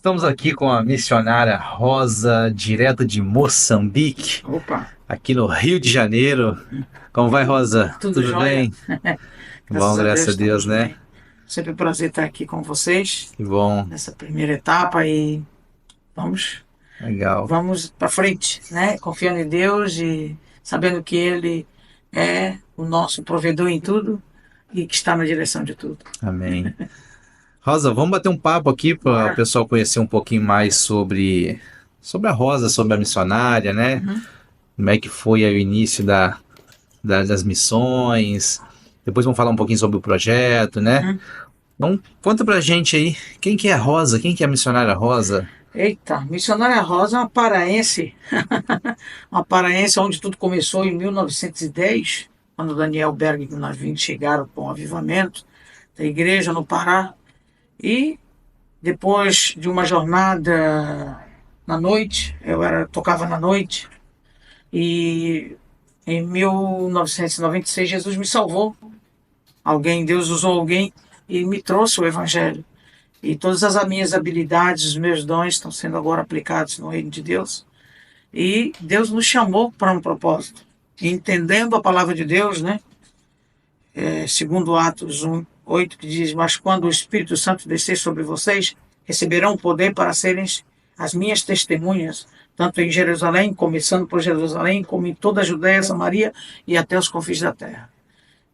Estamos aqui com a missionária Rosa, direto de Moçambique, Opa, aqui no Rio de Janeiro. Como vai, Rosa? tudo Tudo jóia? bem? Bom, Graças a graças Deus, a Deus, estamos né? bem. Sempre um prazer estar aqui com vocês Que bom, nessa primeira etapa e vamos, legal. vamos para frente, né? Confiando em Deus e sabendo que Ele é o nosso provedor em tudo e que está na direção de tudo. Amém. Rosa, vamos bater um papo aqui para o Bora? pessoal conhecer um pouquinho mais sobre a Rosa, sobre a missionária, né? Uhum, Como é que foi aí o início das missões. Depois vamos falar um pouquinho sobre o projeto, né? uhum. Então, conta pra gente aí, quem que é a Rosa? Quem que é a missionária Rosa? Eita, Missionária Rosa é uma paraense, uma paraense onde tudo começou em 1910, quando Daniel Berg e nós vimos chegaram com o avivamento da igreja no Pará. E depois de uma jornada na noite, tocava na noite, e em 1996 Jesus me salvou. Deus usou alguém e me trouxe o Evangelho. E todas as minhas habilidades, os meus dons estão sendo agora aplicados no reino de Deus. E Deus nos chamou para um propósito. E entendendo a palavra de Deus, né? Segundo Atos 1:8, que diz: Mas quando o Espírito Santo descer sobre vocês, receberão poder para serem as minhas testemunhas, tanto em Jerusalém, começando por Jerusalém, como em toda a Judéia, Samaria e até os confins da terra.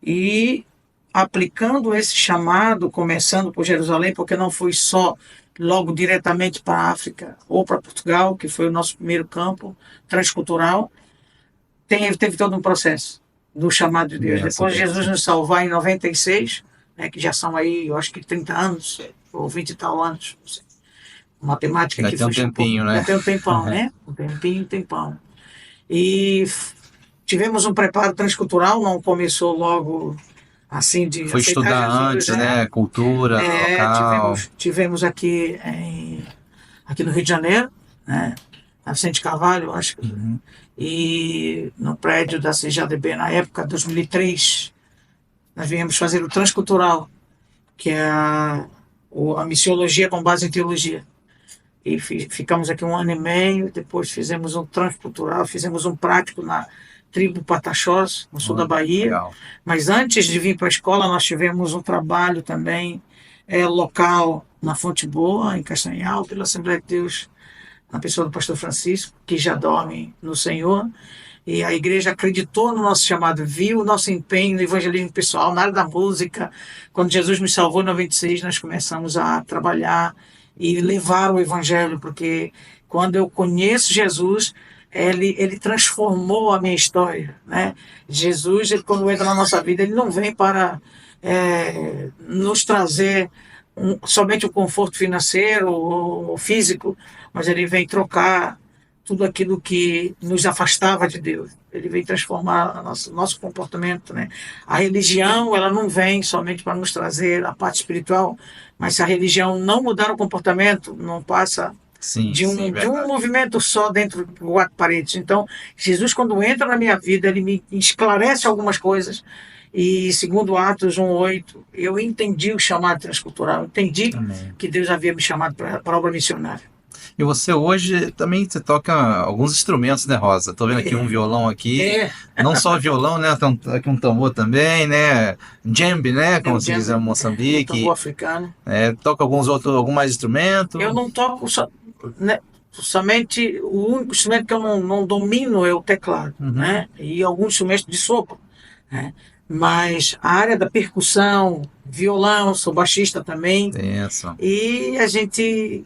E aplicando esse chamado, começando por Jerusalém, porque não fui só logo diretamente para a África ou para Portugal, que foi o nosso primeiro campo transcultural, teve todo um processo do chamado de Deus. Benção, Depois de Jesus benção. nos salvar em 96, né, que já são aí, eu acho que 30 anos, ou 20 e tal anos, não sei. Matemática Vai que ter um fugiu um pouco. tempinho, Já né? tem um tempão, né? Um tempinho, um tempão. E tivemos um preparo transcultural, não começou logo assim de Foi aceitar estudar Jesus, antes, né? né? Cultura local. Tivemos aqui no Rio de Janeiro, né? Na Vicente Carvalho, acho que. Uhum. E no prédio da CJDB, na época, 2003, nós viemos fazer o transcultural, que é a missiologia com base em teologia. E ficamos aqui 1 ano e meio, depois fizemos um transcultural, fizemos um prático na tribo Pataxós, no sul da Olha, Bahia. legal. Mas antes de vir para a escola, nós tivemos um trabalho também local na Fonte Boa, em Castanhal, pela Assembleia de Deus, na pessoa do pastor Francisco, que já dorme no Senhor. E a igreja acreditou no nosso chamado, viu o nosso empenho no evangelismo pessoal, na área da música. Quando Jesus me salvou em 96, nós começamos a trabalhar e levar o evangelho, porque quando eu conheço Jesus, ele transformou a minha história, né? Jesus, quando entra na nossa vida, ele não vem para nos trazer somente o conforto financeiro ou físico, mas ele vem trocar tudo aquilo que nos afastava de Deus. Ele vem transformar nosso comportamento, né? A religião, ela não vem somente para nos trazer a parte espiritual, mas se a religião não mudar o comportamento, não passa Sim, de sim, de um verdade. movimento só dentro de quatro paredes. Então, Jesus, quando entra na minha vida, ele me esclarece algumas coisas. E segundo Atos 1:8, eu entendi o chamado transcultural, entendi Amém. que Deus havia me chamado para a obra missionária. E você hoje também você toca alguns instrumentos, né, Rosa? Tô vendo aqui um violão aqui. É, Não só violão, né? Tem aqui um tambor também, né? Djembe, né? é o Como se diz em djembe, o tambor Moçambique. africano. Toca algum mais Eu instrumento. não toco né, somente, o único instrumento que eu não domino é o teclado, Uhum. né? E alguns instrumentos de sopro, né? Mas a área da percussão, violão, sou baixista também, Benção. e a gente,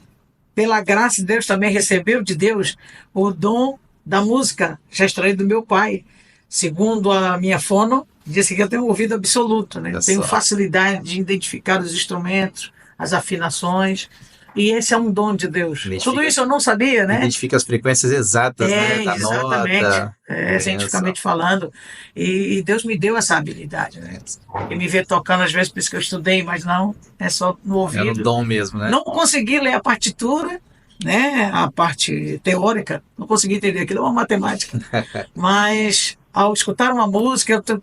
pela graça de Deus, também recebeu de Deus o dom da música, já extraído do meu pai. Segundo a minha fono, disse que eu tenho um ouvido absoluto, né? Olha Eu tenho só. facilidade de identificar os instrumentos, as afinações, e esse é um dom de Deus. Tudo Identifica, isso eu não sabia, né? identifica as frequências exatas, né? Da Exatamente, nota. Benção. cientificamente falando. E Deus me deu essa habilidade, né? Benção. E me vê tocando às vezes, por isso que eu estudei, mas não, é só no Era o ouvido. dom mesmo, né? Não consegui ler a partitura, né? A parte teórica, não consegui entender aquilo, é uma matemática. Mas ao escutar uma música, eu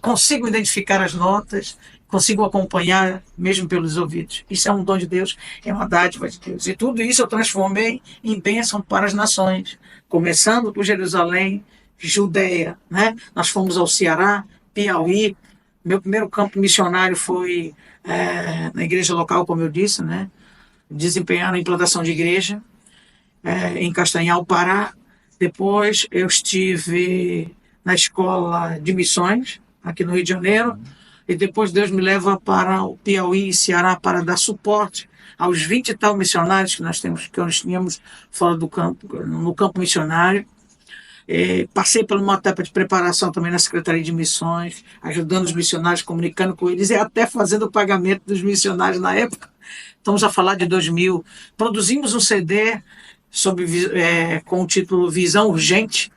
consigo identificar as notas consigo acompanhar mesmo pelos ouvidos. Isso é um dom de Deus, é uma dádiva de Deus. E tudo isso eu transformei em bênção para as nações, começando por Jerusalém, Judeia, né? Nós fomos ao Ceará, Piauí. Meu primeiro campo missionário foi na igreja local, como eu disse, né? Desempenhando a implantação de igreja em Castanhal, Pará. Depois eu estive na escola de missões, aqui no Rio de Janeiro, e depois Deus me leva para o Piauí e Ceará para dar suporte aos 20 e tal missionários que nós tínhamos fora do campo, no campo missionário. Passei por uma etapa de preparação também na Secretaria de Missões, ajudando os missionários, comunicando com eles e até fazendo o pagamento dos missionários na época. Estamos a falar de 2000. Produzimos um CD com o título Visão Urgente,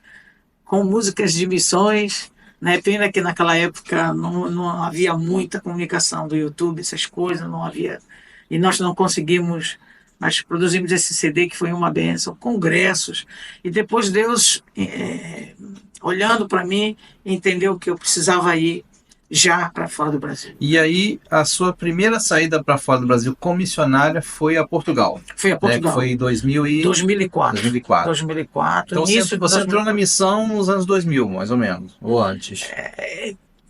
com músicas de missões. Né? Pena que naquela época não havia muita comunicação do YouTube, essas coisas, não havia. E nós não conseguimos, mas produzimos esse CD que foi uma bênção, congressos. E depois Deus, olhando para mim, entendeu que eu precisava ir já para fora do Brasil. E aí, a sua primeira saída para fora do Brasil como missionária foi a Portugal. Foi a Portugal. Foi em 2004. 2004. Então você entrou na missão nos anos 2000, mais ou menos, ou antes?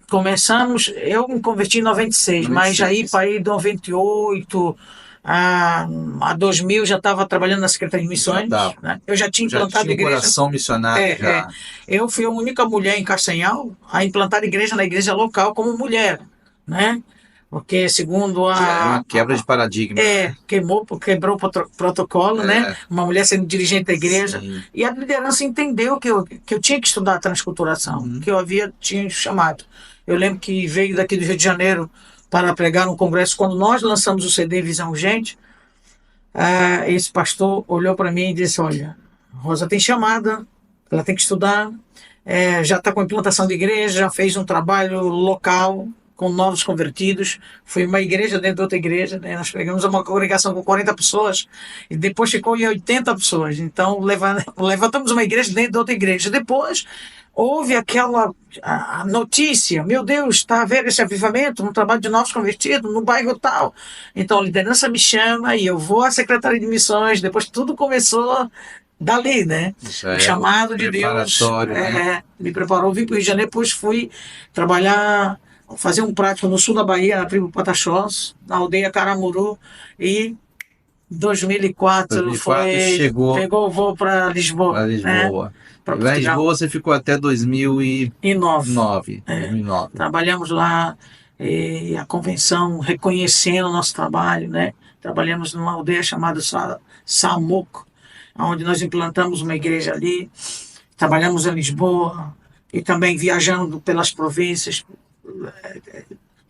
Começamos, eu me converti em 96, mas aí para ir de 98 a 2000 já estava trabalhando na Secretaria de Missões. Né? Eu já tinha implantado igreja. Coração missionário. Eu fui a única mulher em Castanhal a implantar igreja na igreja local como mulher, né? Porque segundo uma quebra de paradigma. Quebrou o protocolo, né? Uma mulher sendo dirigente da igreja. Sim. E a liderança entendeu que eu tinha que estudar a transculturação, que eu tinha chamado. Eu lembro que veio daqui do Rio de Janeiro para pregar no congresso, quando nós lançamos o CD Visão Urgente, esse pastor olhou para mim e disse, olha, Rosa tem chamada, ela tem que estudar, já está com implantação de igreja, já fez um trabalho local com novos convertidos, foi uma igreja dentro de outra igreja, né? Nós pegamos uma congregação com 40 pessoas e depois ficou em 80 pessoas, então levantamos uma igreja dentro de outra igreja. Depois houve a notícia, meu Deus, está havendo esse avivamento, um trabalho de novos convertidos, no bairro tal. Então a liderança me chama e eu vou à Secretaria de Missões, depois tudo começou dali, né? O chamado de Deus me preparou, vim para o Rio de Janeiro, depois fui trabalhar, fazer um prático no sul da Bahia, na tribo Pataxós, na aldeia Caramuru, e 2004 pegou o voo para Lisboa. Para Lisboa. Lá em Lisboa você ficou até 2009. Trabalhamos lá, a convenção reconhecendo o nosso trabalho, né? Trabalhamos numa aldeia chamada Samoco, onde nós implantamos uma igreja ali. Trabalhamos em Lisboa e também viajando pelas províncias,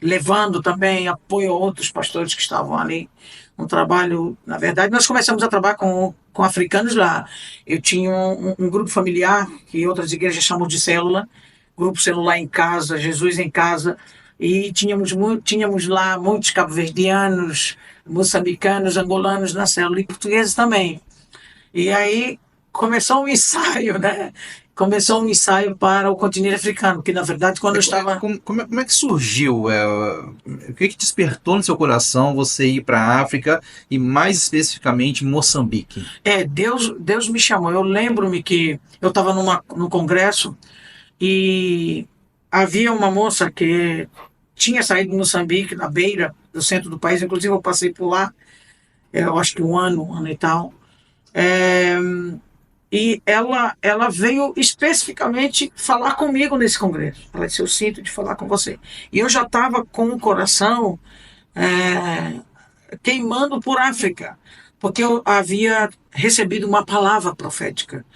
levando também apoio a outros pastores que estavam ali. Um trabalho, na verdade, nós começamos a trabalhar com africanos lá. Eu tinha um grupo familiar, que outras igrejas chamam de célula, grupo celular em casa, Jesus em casa, e tínhamos lá muitos cabo-verdianos, moçambicanos, angolanos na célula, e portugueses também. E aí começou um ensaio, né? Começou um ensaio para o continente africano, que na verdade quando eu estava... Como é que surgiu? O que despertou no seu coração você ir para a África e mais especificamente Moçambique? Deus me chamou. Eu lembro-me que eu estava no congresso e havia uma moça que tinha saído de Moçambique, na beira do centro do país, inclusive eu passei por lá, eu acho que um ano e tal. E ela veio especificamente falar comigo nesse congresso. Ela disse, eu sinto de falar com você. E eu já estava com o coração queimando por África, porque eu havia recebido uma palavra profética.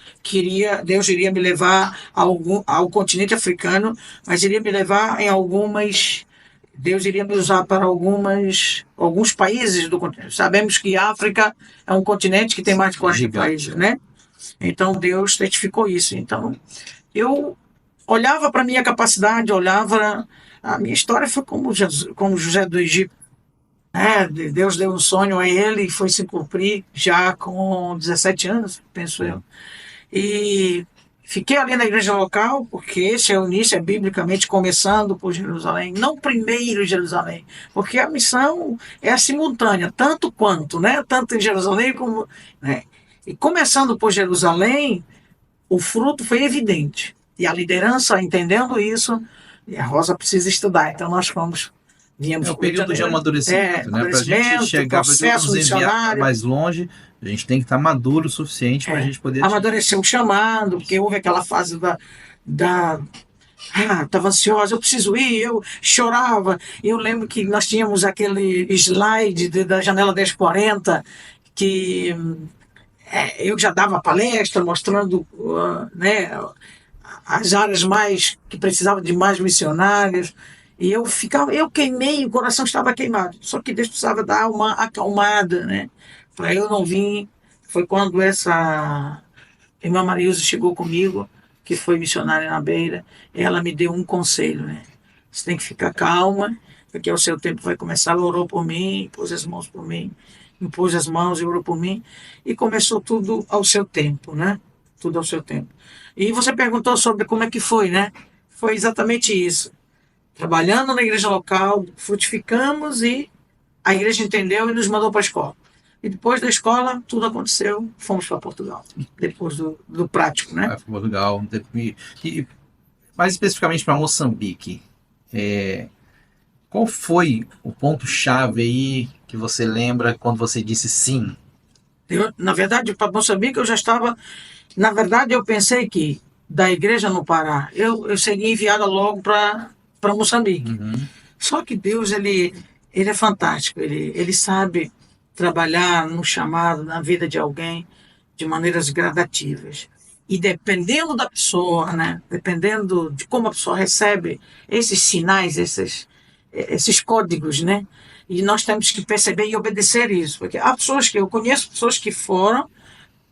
Deus iria me levar ao continente africano, mas iria me levar em Deus iria me usar para alguns países do continente. Sabemos que a África é um continente que tem mais de 40 países, né? Então Deus testificou isso. Então eu olhava para a minha capacidade, a minha história foi como José do Egito. Deus deu um sonho a ele e foi se cumprir já com 17 anos, penso eu. E Fiquei ali na igreja local, porque esse é o início, é biblicamente começando por Jerusalém, não primeiro Jerusalém, porque a missão é simultânea, tanto quanto, né? Tanto em Jerusalém como, né? E começando por Jerusalém, o fruto foi evidente. E a liderança, entendendo isso, e a Rosa precisa estudar, então É viemos o para o Rio de período de Janeiro. amadurecimento, né? Para a gente chegar, para Deus Processo nos enviar missionário, mais longe, a gente tem que estar maduro o suficiente para a gente poder atingir. amadureceu o chamado, porque houve aquela fase da estava ansiosa, eu preciso ir, eu chorava. Eu lembro que nós tínhamos aquele slide da janela 1040, que eu já dava palestra mostrando né, as áreas mais que precisavam de mais missionários. E eu queimei, o coração estava queimado. Só que Deus precisava dar uma acalmada, né? Para eu não vir. Foi quando essa irmã Marilza chegou comigo, que foi missionária na Beira, ela me deu um conselho, né? Você tem que ficar calma, porque o seu tempo vai começar. Ela orou por mim, pôs as mãos por mim, impôs as mãos e orou por mim, e começou tudo ao seu tempo, né? Tudo ao seu tempo. E você perguntou sobre como é que foi, né? Foi exatamente isso. Trabalhando na igreja local, frutificamos e a igreja entendeu e nos mandou para a escola. E depois da escola, tudo aconteceu, fomos para Portugal, depois do prático, né? Vai para Portugal. E mais especificamente para Moçambique. Qual foi o ponto-chave aí que você lembra quando você disse sim? Na verdade, para Moçambique, eu já estava. Na verdade, eu pensei que da igreja no Pará, eu seria enviada logo para Moçambique. Uhum. Só que Deus, ele é fantástico, ele sabe trabalhar no chamado, na vida de alguém, de maneiras gradativas. E dependendo da pessoa, né? Dependendo de como a pessoa recebe esses sinais, esses códigos, né? E nós temos que perceber e obedecer isso. Porque há pessoas eu conheço pessoas que foram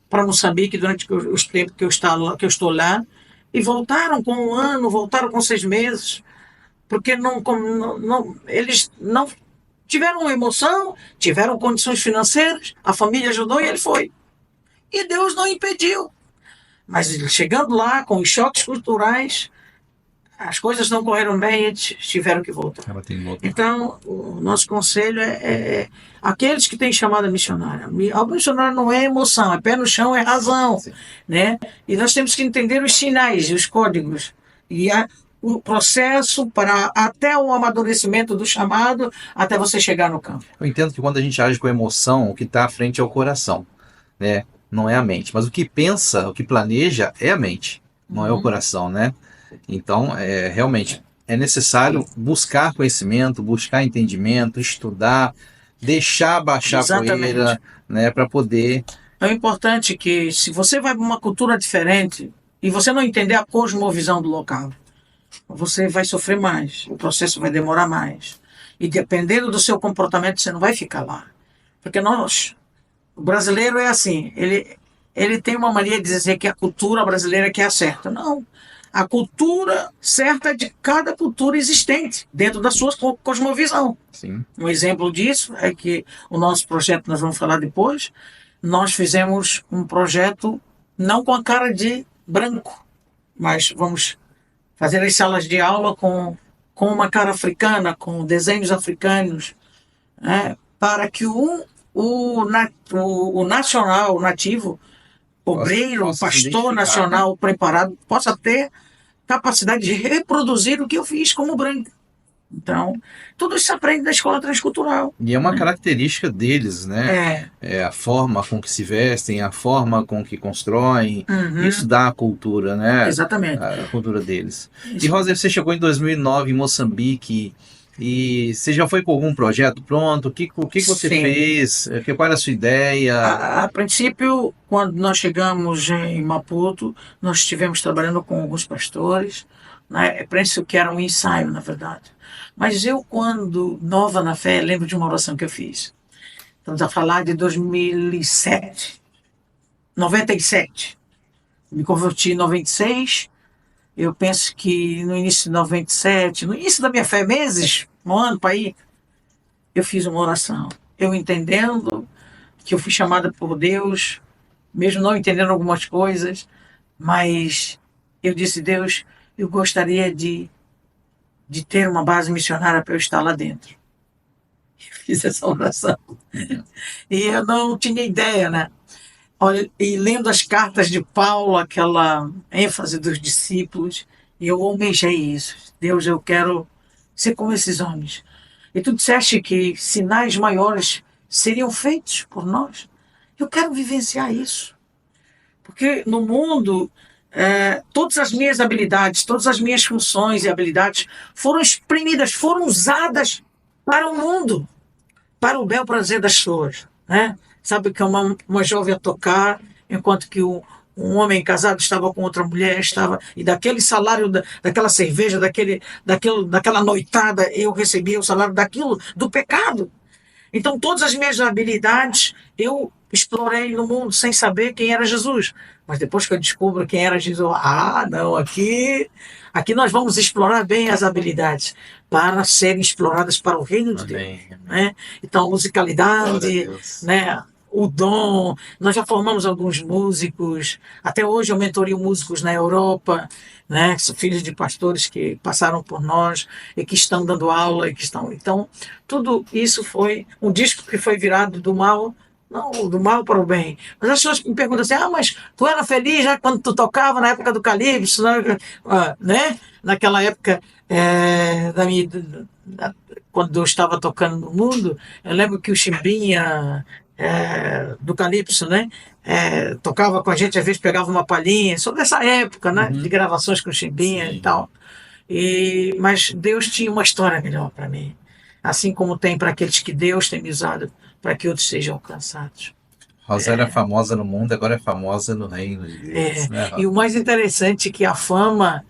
para Moçambique durante os tempos que eu estou lá e voltaram com um ano, voltaram com 6 meses, porque eles não tiveram emoção, tiveram condições financeiras, a família ajudou e ele foi. E Deus não impediu. Mas chegando lá, com os choques culturais, as coisas não correram bem e eles tiveram que voltar. Ela tem volta. Então, o nosso conselho é aqueles que têm chamada missionária. A missionária não é emoção, é pé no chão, é razão. Sim. Né? E nós temos que entender os sinais, os códigos. E o processo para até o amadurecimento do chamado, até você chegar no campo. Eu entendo que quando a gente age com emoção, o que está à frente é o coração, né? Não é a mente. Mas o que pensa, o que planeja é a mente, não é o coração, né? Então, realmente, é necessário buscar conhecimento, buscar entendimento, estudar, deixar baixar a poeira, né? Para poder... É importante que, se você vai para uma cultura diferente e você não entender a cosmovisão do local, você vai sofrer mais, o processo vai demorar mais. E dependendo do seu comportamento, você não vai ficar lá. Porque o brasileiro é assim, ele tem uma mania de dizer que a cultura brasileira que é a certa. Não. A cultura certa é de cada cultura existente, dentro da sua cosmovisão. Sim. Um exemplo disso é que o nosso projeto, nós vamos falar depois, nós fizemos um projeto não com a cara de branco, mas vamos fazer as salas de aula com uma cara africana, com desenhos africanos, né, para que o nacional, o nativo, obreiro, possa pastor nacional preparado, possa ter capacidade de reproduzir o que eu fiz como branco. Então, tudo isso se aprende na escola transcultural. E é uma característica deles, né? É a forma com que se vestem, a forma com que constroem. Isso dá a cultura, né? Exatamente. A cultura deles. Isso. E Rosa, você chegou em 2009 em Moçambique. E você já foi com algum projeto pronto? O que você fez? Qual era a sua ideia? A princípio, quando nós chegamos em Maputo, nós estivemos trabalhando com alguns pastores, né? Penso que era um ensaio, na verdade. Mas eu, quando nova na fé, lembro de uma oração que eu fiz. Estamos a falar de 2007, 97. Me converti em 96. Eu penso que no início de 97, no início da minha fé, meses, um ano para ir, eu fiz uma oração. Eu entendendo que eu fui chamada por Deus, mesmo não entendendo algumas coisas, mas eu disse, Deus, eu gostaria de ter uma base missionária para eu estar lá dentro. Eu fiz essa oração. E eu não tinha ideia, né? Olha, e lendo as cartas de Paulo, aquela ênfase dos discípulos, eu almejei isso. Deus, eu quero ser como esses homens. E tu disseste que sinais maiores seriam feitos por nós. Eu quero vivenciar isso. Porque no mundo, todas as minhas habilidades, todas as minhas funções e habilidades foram exprimidas, foram usadas para o mundo, para o bel prazer das pessoas, né? Sabe que uma jovem a tocar, enquanto que um homem casado estava com outra mulher, e daquele salário, daquela cerveja, daquela noitada, eu recebia o salário daquilo, do pecado. Então, todas as minhas habilidades eu explorei no mundo sem saber quem era Jesus. Mas depois que eu descubro quem era Jesus, não, aqui nós vamos explorar bem as habilidades para serem exploradas para o reino de Deus. Né? Então, a musicalidade, né? O dom, nós já formamos alguns músicos, até hoje eu mentorio músicos na Europa, né? São filhos de pastores que passaram por nós e que estão dando aula e que estão. Então, tudo isso foi um disco que foi virado do mal, não do mal para o bem. Mas as pessoas me perguntam assim: mas tu era feliz já quando tu tocava na época do Calypso, né? Naquela época quando eu estava tocando no mundo, eu lembro que o Chimbinha do Calypso, né? Tocava com a gente, às vezes pegava uma palhinha, sobre essa época, né? De gravações com o Chimbinha. Sim. E tal. Mas Deus tinha uma história melhor para mim, assim como tem para aqueles que Deus tem me usado para que outros sejam alcançados. Rosa era famosa no mundo, agora é famosa no reino de Deus. Né, e o mais interessante é que a fama,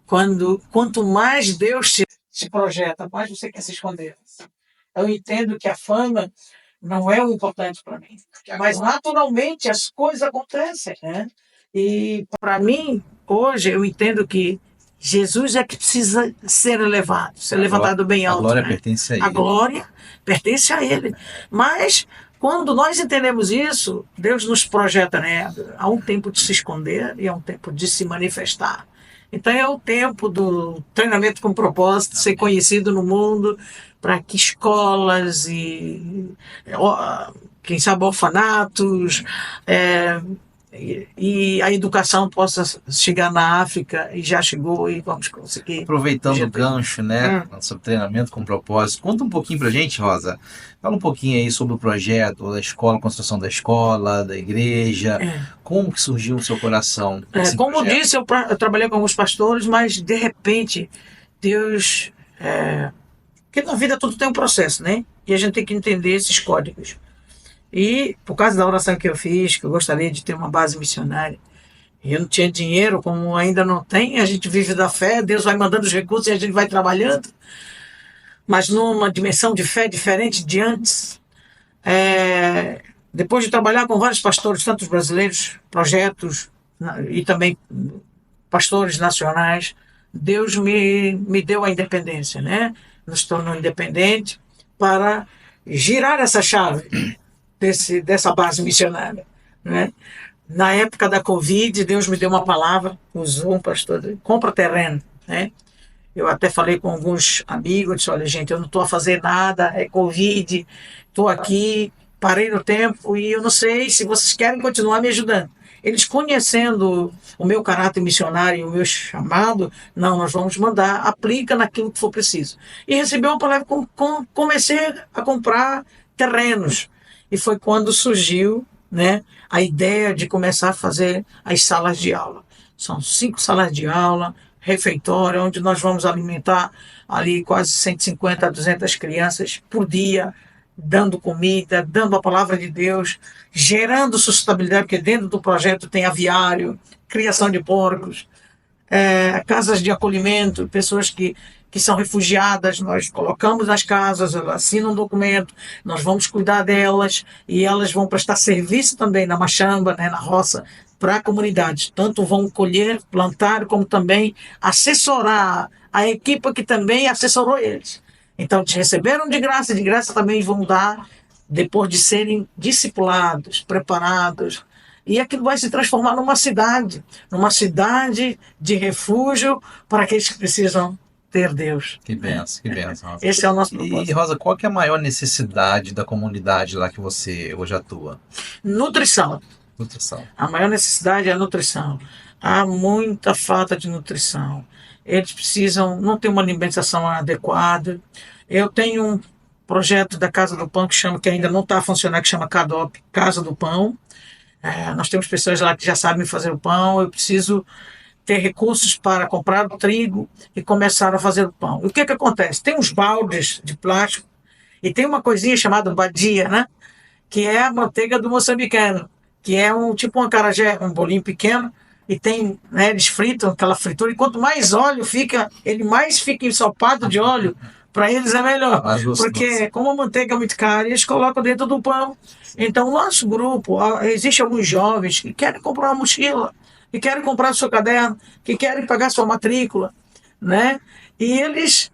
quanto mais Deus te projeta, mais você quer se esconder. Eu entendo que a fama não é o importante para mim, mas naturalmente as coisas acontecem, né? E para mim, hoje, eu entendo que Jesus é que precisa ser elevado, ser levantado bem alto. A glória, né? Pertence a Ele. A glória pertence a Ele. Mas quando nós entendemos isso, Deus nos projeta, né? Há um tempo de se esconder e há um tempo de se manifestar. Então é o tempo do treinamento com propósito, ser conhecido no mundo, para que escolas e, quem sabe, orfanatos e a educação possa chegar na África, e já chegou, e vamos conseguir. Aproveitando o gancho, né, sobre treinamento com propósito, conta um pouquinho pra gente, Rosa. Fala um pouquinho aí sobre o projeto da escola, construção da escola, da igreja, como que surgiu no seu coração? Como eu disse, eu trabalhei com alguns pastores, mas de repente Deus... Porque na vida tudo tem um processo, né? E a gente tem que entender esses códigos. E por causa da oração que eu fiz, que eu gostaria de ter uma base missionária, e eu não tinha dinheiro, como ainda não tem, a gente vive da fé, Deus vai mandando os recursos e a gente vai trabalhando, mas numa dimensão de fé diferente de antes. Depois de trabalhar com vários pastores, tanto brasileiros, projetos, e também pastores nacionais, Deus me deu a independência, né? Nos tornou independente para girar essa chave dessa base missionária, né? Na época da Covid, Deus me deu uma palavra, usou um pastor, compra terreno, né? Eu até falei com alguns amigos, disse: olha, gente, eu não estou a fazer nada, é Covid, estou aqui, parei no tempo e eu não sei se vocês querem continuar me ajudando. Eles, conhecendo o meu caráter missionário e o meu chamado, não, nós vamos mandar, aplica naquilo que for preciso. E recebi uma palavra, comecei a comprar terrenos. E foi quando surgiu, né, a ideia de começar a fazer as salas de aula. São 5 salas de aula, refeitório, onde nós vamos alimentar ali quase 150 a 200 crianças por dia, dando comida, dando a palavra de Deus, gerando sustentabilidade, porque dentro do projeto tem aviário, criação de porcos, casas de acolhimento, pessoas que são refugiadas, nós colocamos nas casas, elas assinam um documento, nós vamos cuidar delas e elas vão prestar serviço também na machamba, né, na roça, para a comunidade. Tanto vão colher, plantar, como também assessorar a equipe que também assessorou eles. Então, eles receberam de graça também vão dar, depois de serem discipulados, preparados E aquilo vai se transformar numa cidade de refúgio para aqueles que precisam ter Deus. Que benção, Rosa. Esse é o nosso E, propósito. Rosa, qual que é a maior necessidade da comunidade lá que você hoje atua? Nutrição. Nutrição. A maior necessidade é a nutrição. Há muita falta de nutrição. Eles precisam, não ter uma alimentação adequada. Eu tenho um projeto da Casa do Pão que ainda não está a funcionar, que chama CADOP, Casa do Pão. Nós temos pessoas lá que já sabem fazer o pão. Eu preciso ter recursos para comprar o trigo e começar a fazer o pão. E o que acontece? Tem uns baldes de plástico e tem uma coisinha chamada badia, né? Que é a manteiga do moçambicano, que é tipo um acarajé, um bolinho pequeno, e tem, né, eles fritam aquela fritura, e quanto mais óleo fica, ele mais fica ensopado de óleo, para eles é melhor. Porque como a manteiga é muito cara, eles colocam dentro do pão. Então, o nosso grupo, existe alguns jovens que querem comprar uma mochila, que querem comprar seu caderno, que querem pagar sua matrícula, né? E eles,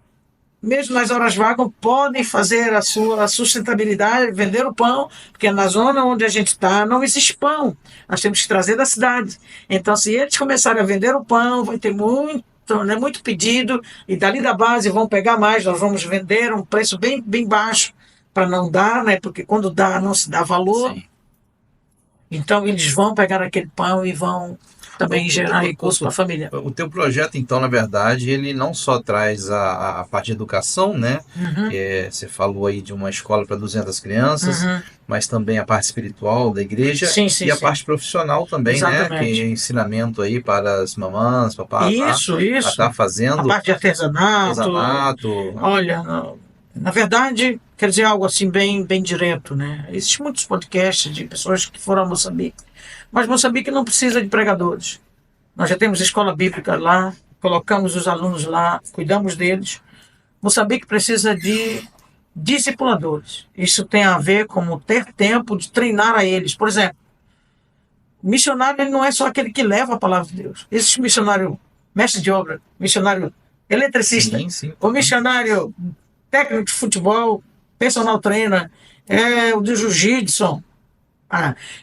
mesmo nas horas vagas, podem fazer a sua sustentabilidade, vender o pão, porque na zona onde a gente está não existe pão. Nós temos que trazer da cidade. Então, se eles começarem a vender o pão, vai ter muito pedido, e dali da base vão pegar mais, nós vamos vender a um preço bem, bem baixo, para não dar, né? Porque quando dá, não se dá valor. Sim. Então, eles vão pegar aquele pão e vão também gerar recursos para a família. O teu projeto, então, na verdade, ele não só traz a parte de educação, né? Você falou aí de uma escola para 200 crianças, mas também a parte espiritual da igreja, e a parte profissional também, né? Que é ensinamento aí para as mamãs, papás, isso. Tá fazendo. A parte de artesanato. Olha, na verdade, quer dizer algo assim bem, bem direto, né? Existem muitos podcasts de pessoas que foram a Moçambique, mas Moçambique não precisa de pregadores. Nós já temos escola bíblica lá, colocamos os alunos lá, cuidamos deles. Moçambique precisa de discipuladores. Isso tem a ver com ter tempo de treinar a eles. Por exemplo, o missionário ele não é só aquele que leva a palavra de Deus. Existe missionário mestre de obra, missionário eletricista, o missionário técnico de futebol, personal trainer, o de jiu-jitsu.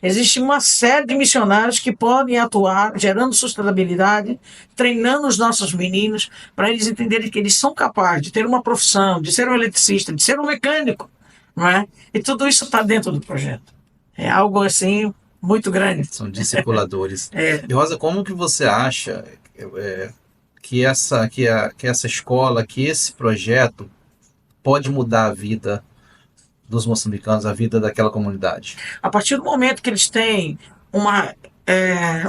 Existe uma série de missionários que podem atuar, gerando sustentabilidade, treinando os nossos meninos, para eles entenderem que eles são capazes de ter uma profissão, de ser um eletricista, de ser um mecânico, não é? E tudo isso está dentro do projeto. É algo assim muito grande. São discipuladores. E Rosa, como que você acha que essa escola, que esse projeto pode mudar a vida dos moçambicanos, a vida daquela comunidade? A partir do momento que eles têm uma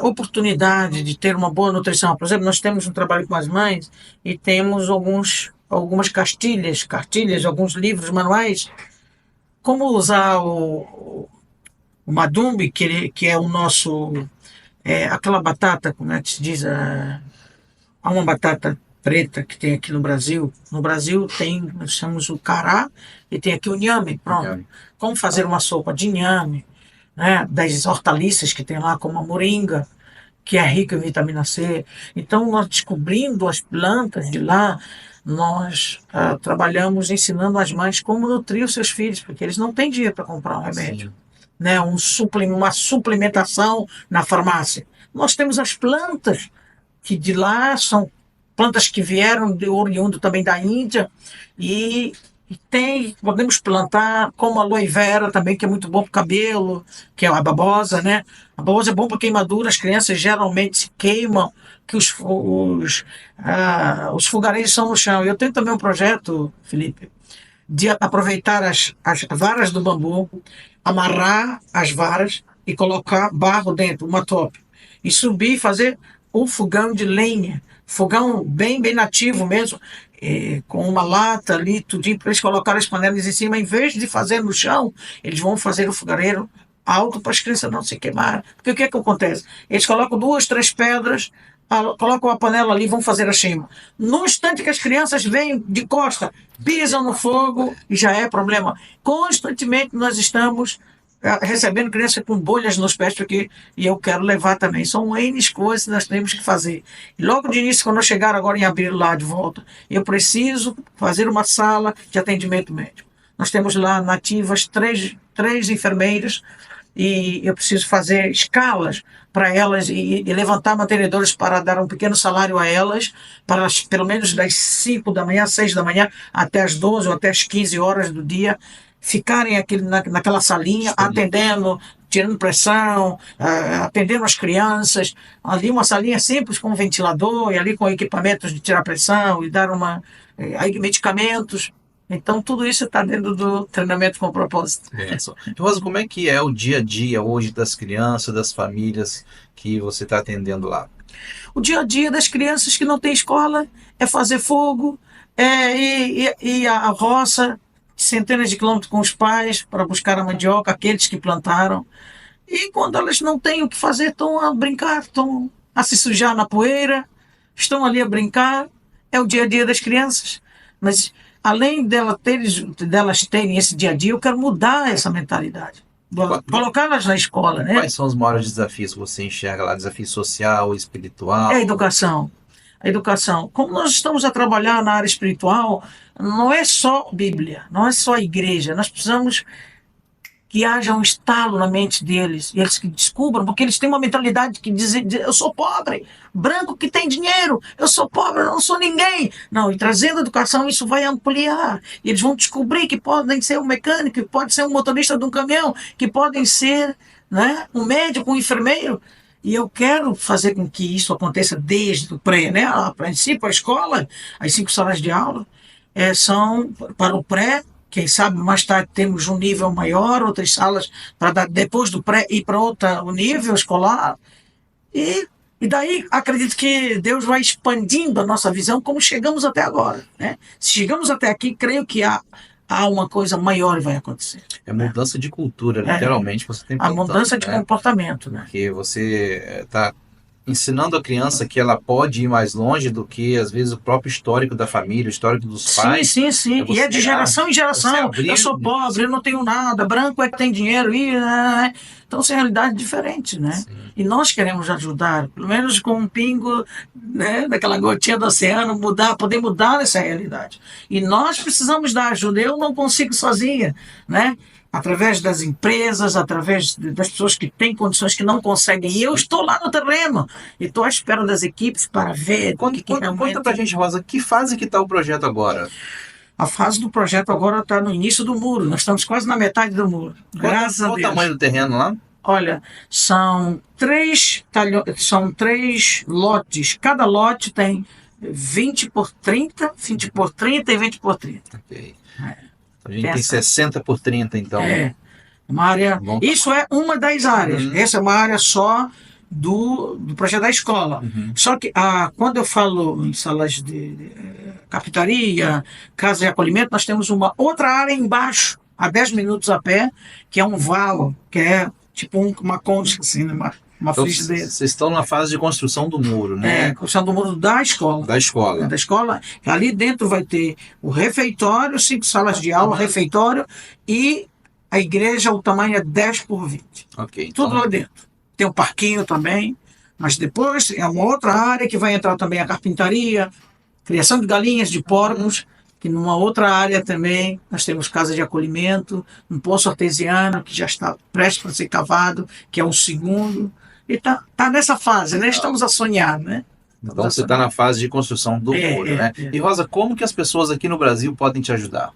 oportunidade de ter uma boa nutrição, por exemplo, nós temos um trabalho com as mães e temos algumas cartilhas, alguns livros, manuais, como usar o madumbi, que é o nosso, aquela batata, como é que se diz, há uma batata preta que tem aqui no Brasil. No Brasil nós chamamos o cará e tem aqui o inhame, pronto. Como fazer uma sopa de inhame, né, das hortaliças que tem lá, como a moringa, que é rica em vitamina C. Então, nós descobrindo as plantas de lá, nós trabalhamos ensinando as mães como nutrir os seus filhos, porque eles não têm dinheiro para comprar um remédio, né, uma suplementação na farmácia. Nós temos as plantas, que de lá são plantas que vieram oriundo também da Índia, e podemos plantar como a aloe vera também, que é muito bom para o cabelo, que é a babosa, né? A babosa é bom para queimadura, as crianças geralmente se queimam, que os fogareiros são no chão. Eu tenho também um projeto, Felipe, de aproveitar as varas do bambu, amarrar as varas e colocar barro dentro, uma top, e subir e fazer um fogão de lenha, fogão bem, bem nativo mesmo, com uma lata ali, tudinho, para eles colocarem as panelas em cima. Em vez de fazer no chão, eles vão fazer o fogareiro alto para as crianças não se queimarem. Porque o que acontece? Eles colocam 2, 3 pedras, colocam a panela ali e vão fazer a chama. No instante que as crianças vêm de costa, pisam no fogo e já é problema. Constantemente nós estamos recebendo criança com bolhas nos pés, e eu quero levar também. São N coisas que nós temos que fazer. E logo de início, quando eu chegar agora em abril lá de volta, eu preciso fazer uma sala de atendimento médico. Nós temos lá nativas três enfermeiras e eu preciso fazer escalas para elas e levantar mantenedores para dar um pequeno salário a elas, para elas, pelo menos das 5 da manhã, 6 da manhã, até as 12 ou até as 15 horas do dia, ficarem naquela salinha, atendendo, tirando pressão, atendendo as crianças. Ali uma salinha simples com um ventilador, e ali com equipamentos de tirar pressão e dar aí medicamentos. Então, tudo isso está dentro do treinamento com propósito. Rosa, como é que é o dia a dia hoje das crianças, das famílias que você está atendendo lá? O dia a dia das crianças que não têm escola é fazer fogo, ir à roça, centenas de quilômetros com os pais para buscar a mandioca, aqueles que plantaram. E quando elas não têm o que fazer, estão a brincar, estão a se sujar na poeira, estão ali a brincar. É o dia a dia das crianças. Mas além delas terem esse dia a dia, eu quero mudar essa mentalidade. Colocá-las na escola, né? Quais são os maiores desafios que você enxerga lá? Desafio social, espiritual? É a educação. A educação. Como nós estamos a trabalhar na área espiritual, não é só Bíblia, não é só igreja. Nós precisamos que haja um estalo na mente deles, e eles que descubram, porque eles têm uma mentalidade que diz, eu sou pobre, branco que tem dinheiro, eu sou pobre, eu não sou ninguém. Não, e trazendo educação, isso vai ampliar. E eles vão descobrir que podem ser um mecânico, que pode ser um motorista de um caminhão, que podem ser, né, um médico, um enfermeiro. E eu quero fazer com que isso aconteça desde o pré, né? A princípio, a escola, as 5 salas de aula, são para o pré. Quem sabe mais tarde temos um nível maior, outras salas para dar depois do pré ir para outro nível escolar. E daí acredito que Deus vai expandindo a nossa visão como chegamos até agora, né? Se chegamos até aqui, creio que há uma coisa maior que vai acontecer. É mudança de cultura, literalmente. Você tem a mudança de comportamento, né? Porque você está ensinando a criança que ela pode ir mais longe do que, às vezes, o próprio histórico da família, o histórico dos pais. Sim. E é de geração em geração. Eu sou pobre, eu não tenho nada, branco é que tem dinheiro. Então, são realidades diferentes, né? Sim. E nós queremos ajudar, pelo menos com um pingo, né, daquela gotinha do oceano, poder mudar essa realidade. E nós precisamos da ajuda. Eu não consigo sozinha, né? Através das empresas, através das pessoas que têm condições que não conseguem. E eu estou lá no terreno e estou à espera das equipes para ver. Conta pra gente, Rosa, que fase que está o projeto agora? A fase do projeto agora está no início do muro. Nós estamos quase na metade do muro. Graças a Deus. Qual o tamanho do terreno lá? Olha, são 3 lotes. Cada lote tem 20 por 30, 20 por 30 e 20 por 30. Ok. A gente tem 60 por 30, então. Uma área. Isso é uma das áreas. Essa é uma área só do projeto da escola. Só que quando eu falo em salas de carpintaria, casa de acolhimento, nós temos uma outra área embaixo, a 10 minutos a pé, que é um valo, que é tipo uma concha, assim, né? Uma frigideira. Vocês estão na fase de construção do muro, né? Construção do muro da escola. Da escola. Da escola. Ali dentro vai ter o refeitório, 5 salas de aula, refeitório, e a igreja, o tamanho é 10 por 20. Ok. Então... Tudo lá dentro. Tem um parquinho também, mas depois é uma outra área que vai entrar também a carpintaria, criação de galinhas, de porcos, que numa outra área também nós temos casa de acolhimento, um poço artesiano que já está prestes para ser cavado, que é o segundo. E tá nessa fase, né? Estamos a sonhar, né? Então você está na fase de construção do muro, né? E Rosa, como que as pessoas aqui no Brasil podem te ajudar?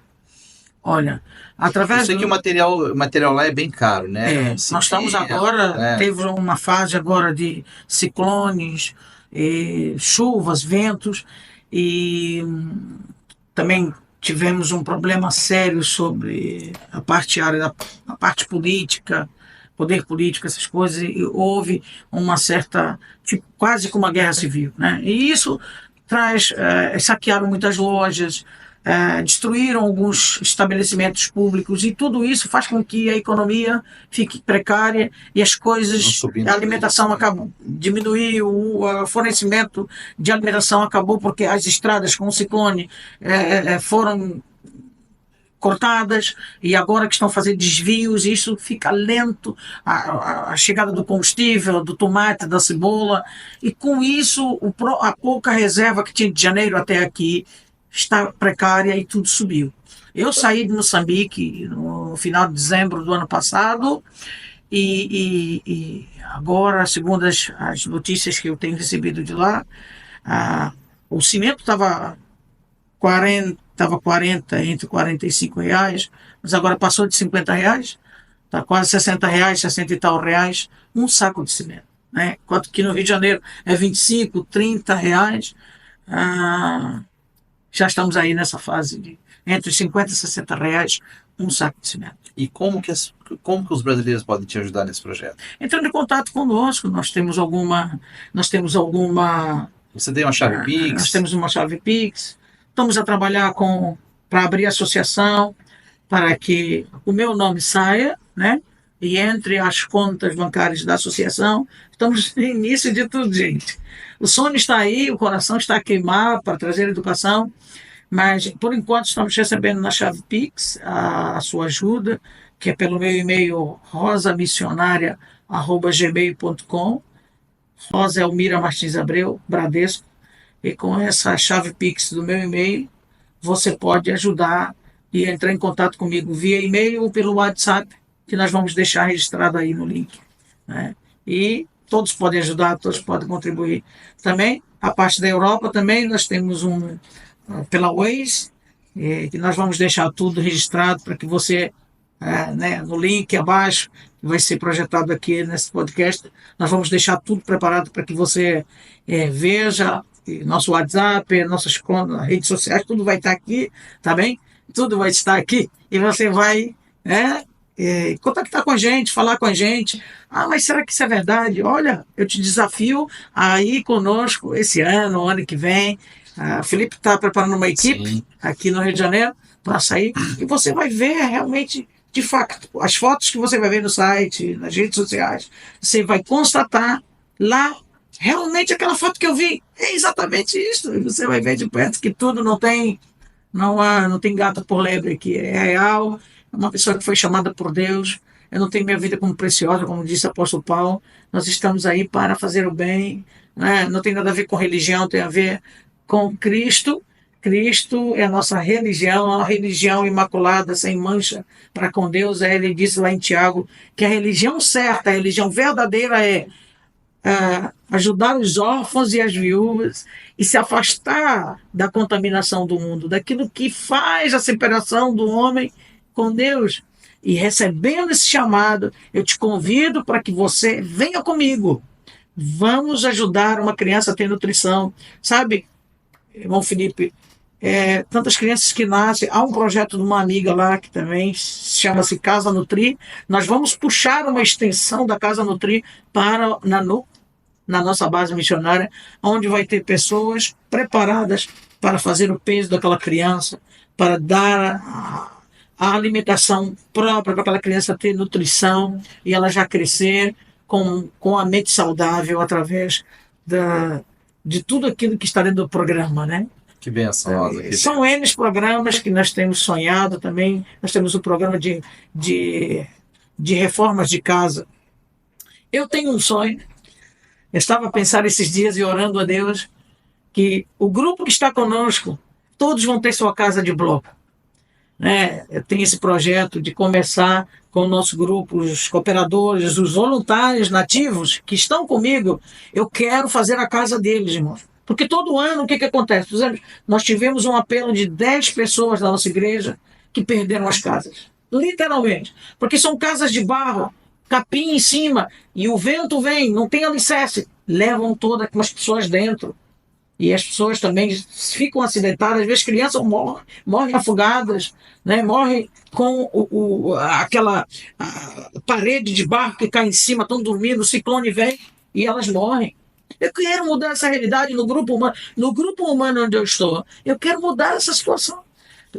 Olha, através Eu sei que o material lá é bem caro, né? Nós estamos agora, teve uma fase agora de ciclones, chuvas, ventos, e também tivemos um problema sério sobre a parte política, poder político, essas coisas, e houve uma certa, quase como uma guerra civil, né? E isso saquearam muitas lojas, destruíram alguns estabelecimentos públicos, e tudo isso faz com que a economia fique precária e as coisas, a alimentação acabou, diminuiu, o fornecimento de alimentação acabou porque as estradas com o ciclone foram cortadas, e agora que estão fazendo desvios, isso fica lento, a chegada do combustível, do tomate, da cebola, e com isso a pouca reserva que tinha de janeiro até aqui está precária e tudo subiu. Eu saí de Moçambique no final de dezembro do ano passado e agora, segundo as notícias que eu tenho recebido de lá, o cimento estava 40, entre R$ 45, mas agora passou de R$ 50, está quase R$ 60, 60 e tal reais, um saco de cimento. Né? Enquanto que no Rio de Janeiro é 25, R$ 30, já estamos aí nessa fase de entre 50 e R$ 60 um saco de cimento. E como que os brasileiros podem te ajudar nesse projeto? Entrando em contato conosco, nós temos alguma, Você tem uma chave Pix? nós temos uma chave Pix, estamos a trabalhar para abrir associação, para que o meu nome saia, né? E entre as contas bancárias da associação. Estamos no início de tudo, gente. O sonho está aí, o coração está a queimar para trazer educação, mas por enquanto estamos recebendo na chave Pix a sua ajuda, que é pelo meu e-mail rosamissionaria@gmail.com. Rosa Elmira Martins Abreu, Bradesco. E com essa chave Pix do meu e-mail, você pode ajudar e entrar em contato comigo via e-mail ou pelo WhatsApp, que nós vamos deixar registrado aí no link. Né? E todos podem ajudar, todos podem contribuir. Também, a parte da Europa, também nós temos pela Waze, que nós vamos deixar tudo registrado para que você, né, no link abaixo, que vai ser projetado aqui nesse podcast, nós vamos deixar tudo preparado para que você veja nosso WhatsApp, nossas contas, redes sociais, tudo vai estar aqui, tá bem? Tudo vai estar aqui e você vai contactar com a gente, falar com a gente. Mas será que isso é verdade? Olha, eu te desafio a ir conosco esse ano, ano que vem. O Felipe está preparando uma equipe Sim. aqui no Rio de Janeiro para sair e você vai ver realmente, de fato, as fotos que você vai ver no site, nas redes sociais, você vai constatar lá realmente aquela foto que eu vi. É exatamente isso. E você vai ver de perto que tudo não tem gato por lebre aqui. É real. É uma pessoa que foi chamada por Deus. Eu não tenho minha vida como preciosa, como disse o apóstolo Paulo. Nós estamos aí para fazer o bem. Né? Não tem nada a ver com religião, tem a ver com Cristo. Cristo é a nossa religião, a religião imaculada, sem mancha para com Deus. Ele disse lá em Tiago que a religião certa, a religião verdadeira é ajudar os órfãos e as viúvas e se afastar da contaminação do mundo, daquilo que faz a separação do homem com Deus. E recebendo esse chamado, eu te convido para que você venha comigo. Vamos ajudar uma criança a ter nutrição. Sabe, irmão Felipe, tantas crianças que nascem. Há um projeto de uma amiga lá que também chama-se Casa Nutri. Nós vamos puxar uma extensão da Casa Nutri para na nossa base missionária, onde vai ter pessoas preparadas para fazer o peso daquela criança, para dar a alimentação própria para aquela criança ter nutrição e ela já crescer com a mente saudável através de tudo aquilo que está dentro do programa, né? Que benção, Rosa. São N programas que nós temos sonhado também. Nós temos o programa de reformas de casa. Eu tenho um sonho. Eu estava a pensar esses dias e orando a Deus que o grupo que está conosco, todos vão ter sua casa de bloco. Né? Eu tenho esse projeto de começar com o nosso grupo, os cooperadores, os voluntários nativos que estão comigo. Eu quero fazer a casa deles, irmãos. Porque todo ano, o que acontece? Por exemplo, nós tivemos um apelo de 10 pessoas da nossa igreja que perderam as casas. Literalmente. Porque são casas de barro, capim em cima, e o vento vem, não tem alicerce, levam todas as pessoas dentro. E as pessoas também ficam acidentadas, às vezes crianças morrem afogadas, né? Morrem com aquela parede de barro que cai em cima, estão dormindo, o ciclone vem e elas morrem. Eu quero mudar essa realidade no grupo humano onde eu estou. Eu quero mudar essa situação.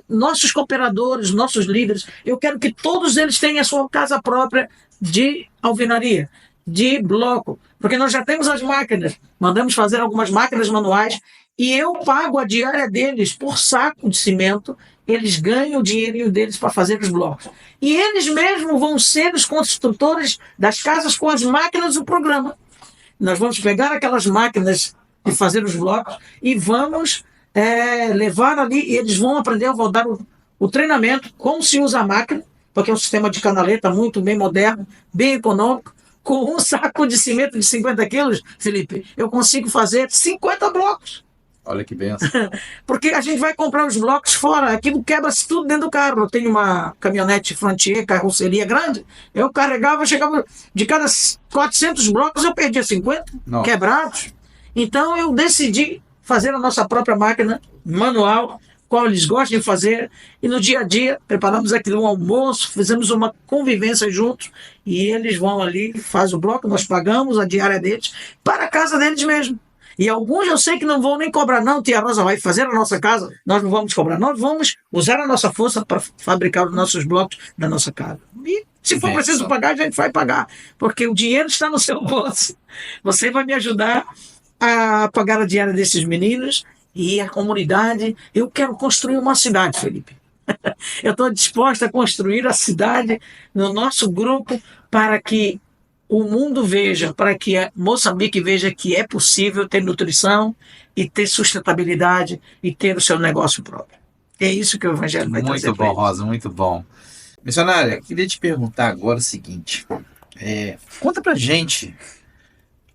Nossos cooperadores, nossos líderes, eu quero que todos eles tenham a sua casa própria de alvenaria, de bloco, porque nós já temos as máquinas, mandamos fazer algumas máquinas manuais e eu pago a diária deles por saco de cimento, eles ganham o dinheirinho deles para fazer os blocos. E eles mesmos vão ser os construtores das casas com as máquinas do programa. Nós vamos pegar aquelas máquinas de fazer os blocos e vamos levar ali, e eles vão aprender, eu vou dar o treinamento, como se usa a máquina, porque é um sistema de canaleta muito bem moderno, bem econômico. Com um saco de cimento de 50 quilos, Felipe, eu consigo fazer 50 blocos. Olha que benção. Porque a gente vai comprar os blocos fora, aquilo quebra-se tudo dentro do carro. Eu tenho uma caminhonete Frontier, carroceria grande, eu carregava, chegava, de cada 400 blocos eu perdia 50 Não. quebrados. Então eu decidi fazer a nossa própria máquina manual, qual eles gostam de fazer, e no dia a dia preparamos aquilo, um almoço, fizemos uma convivência juntos, e eles vão ali, faz o bloco, nós pagamos a diária deles, para a casa deles mesmo. E alguns eu sei que não vão nem cobrar, não, tia Rosa vai fazer a nossa casa, nós não vamos cobrar, nós vamos usar a nossa força para fabricar os nossos blocos da nossa casa. E se for preciso pagar, a gente vai pagar, porque o dinheiro está no seu bolso. Você vai me ajudar a pagar a diária desses meninos e a comunidade. Eu quero construir uma cidade, Felipe. Eu estou disposta a construir a cidade no nosso grupo para que o mundo veja, para que Moçambique veja que é possível ter nutrição e ter sustentabilidade e ter o seu negócio próprio. É isso que o Evangelho vai trazer. Muito bom, Rosa, muito bom. Missionária, queria te perguntar agora o seguinte. Conta pra gente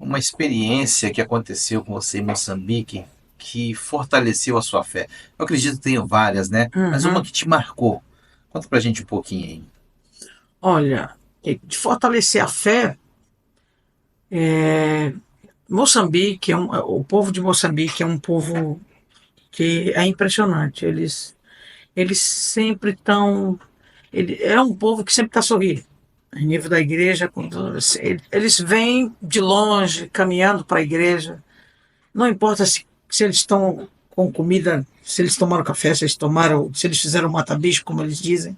uma experiência que aconteceu com você em Moçambique que fortaleceu a sua fé. Eu acredito que tenho várias, né? Mas uma que te marcou. Conta pra gente um pouquinho aí. Olha, de fortalecer a fé, Moçambique, o povo de Moçambique é um povo que é impressionante. Eles sempre estão... É um povo que sempre está sorrindo. Em nível da igreja, eles vêm de longe, caminhando para a igreja. Não importa se eles estão com comida, se eles tomaram café, se eles fizeram mata-bicho, como eles dizem.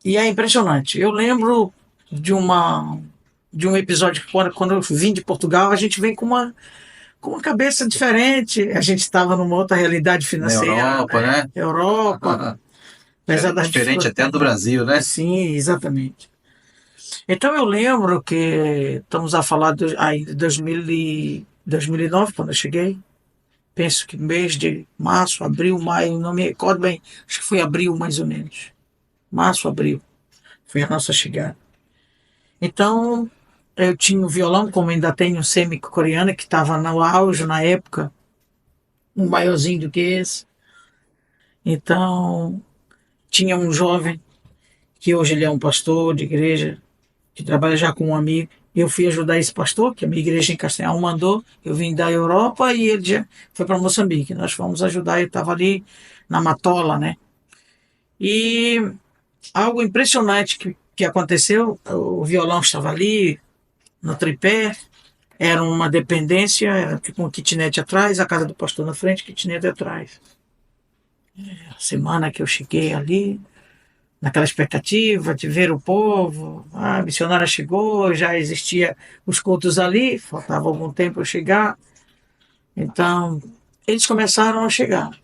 E é impressionante. Eu lembro de um episódio que quando eu vim de Portugal, a gente vem com uma cabeça diferente. A gente estava numa outra realidade financeira. Na Europa, né? Europa. Diferente até do Brasil, né? Sim, exatamente. Então eu lembro que estamos a falar de 2009, quando eu cheguei. Penso que mês de março, abril, maio, não me recordo bem. Acho que foi abril, mais ou menos. Março, abril. Foi a nossa chegada. Então, eu tinha o violão, como ainda tenho, semi-coreano, que estava no auge na época. Um maiorzinho do que esse. Então, tinha um jovem, que hoje ele é um pastor de igreja, que trabalha já com um amigo. Eu fui ajudar esse pastor, que a minha igreja em Castanhal mandou. Eu vim da Europa e ele já foi para Moçambique. Nós fomos ajudar, ele estava ali na Matola, né? E algo impressionante que aconteceu, o violão estava ali, no tripé, era uma dependência, era tipo um kitnet atrás, a casa do pastor na frente, kitnet atrás. A semana que eu cheguei ali, naquela expectativa de ver o povo, a missionária chegou, já existia os cultos ali, faltava algum tempo para eu chegar. Então, eles começaram a chegar,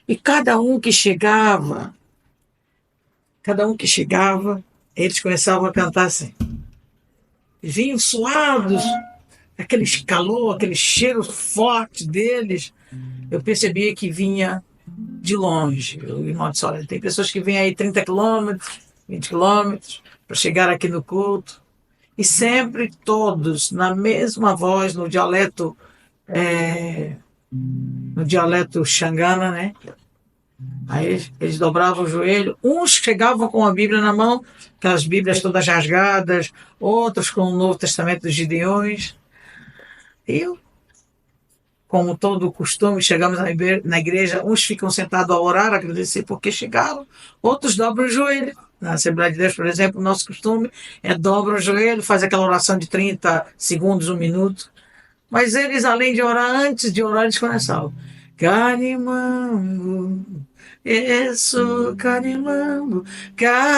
e cada um que chegava, eles começavam a cantar assim. Vinham suados, aquele calor, aquele cheiro forte deles. Eu percebia que vinha de longe. O irmão disse, olha, tem pessoas que vêm aí 30 quilômetros, 20 quilômetros, para chegar aqui no culto. E sempre todos, na mesma voz, no dialeto xangana, né? Aí eles dobravam o joelho, uns chegavam com a Bíblia na mão, aquelas Bíblias todas rasgadas, outros com o Novo Testamento dos Gideões. E eu, como todo costume, chegamos na igreja, uns ficam sentados a orar, a agradecer porque chegaram, outros dobram o joelho. Na Assembleia de Deus, por exemplo, o nosso costume é dobra o joelho, faz aquela oração de 30 segundos, 1 minuto. Mas eles, além de orar, antes de orar, eles começavam. Canimambo, Yesu, Canimambo, Canimambo,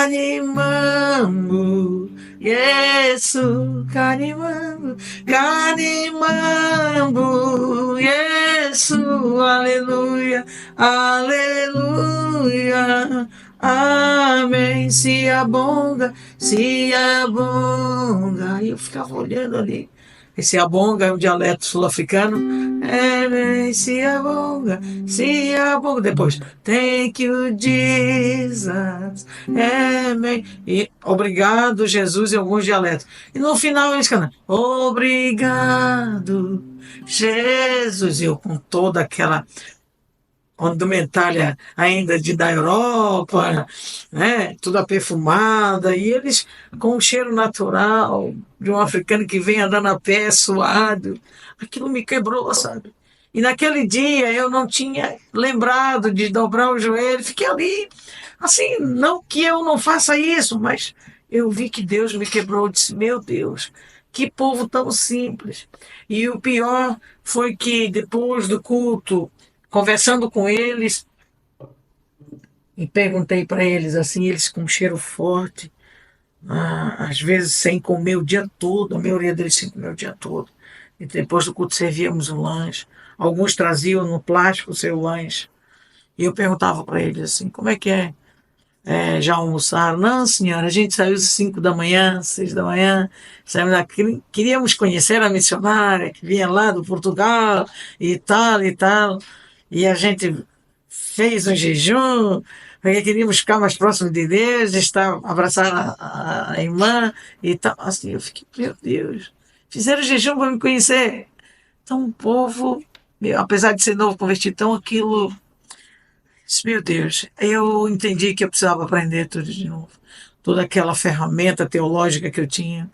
Yesu, Canimambo, Canimambo, Yesu, aleluia, aleluia, amém, se abonga, se abonga. E eu ficava olhando ali. Esse abonga é um dialeto sul-africano, Amen. Se abonga. Depois, thank you, Jesus. Amen. E obrigado, Jesus, em alguns dialetos. E no final eles cantam, obrigado, Jesus. Eu com toda aquela indumentária ainda da Europa, né? Tudo perfumada, e eles com um cheiro natural de um africano que vem andando a pé, suado. Aquilo me quebrou, sabe? E naquele dia eu não tinha lembrado de dobrar o joelho, fiquei ali, assim, não que eu não faça isso, mas eu vi que Deus me quebrou, disse, meu Deus, que povo tão simples. E o pior foi que depois do culto, conversando com eles, e perguntei para eles assim, eles com um cheiro forte, às vezes sem comer o dia todo, a maioria deles sem comer o dia todo. E depois do culto servíamos o lanche. Alguns traziam no plástico o seu lanche. E eu perguntava para eles assim, como é que é? Já almoçaram? Não, senhora, a gente saiu às 5 da manhã, 6 da manhã, saímos daqui, queríamos conhecer a missionária que vinha lá do Portugal e tal e tal. E a gente fez um jejum, porque queríamos ficar mais próximo de Deus, estar, abraçar a irmã e tal. Assim, eu fiquei, meu Deus, fizeram jejum para me conhecer. Então, o povo, apesar de ser novo convertido, então aquilo, meu Deus, eu entendi que eu precisava aprender tudo de novo. Toda aquela ferramenta teológica que eu tinha,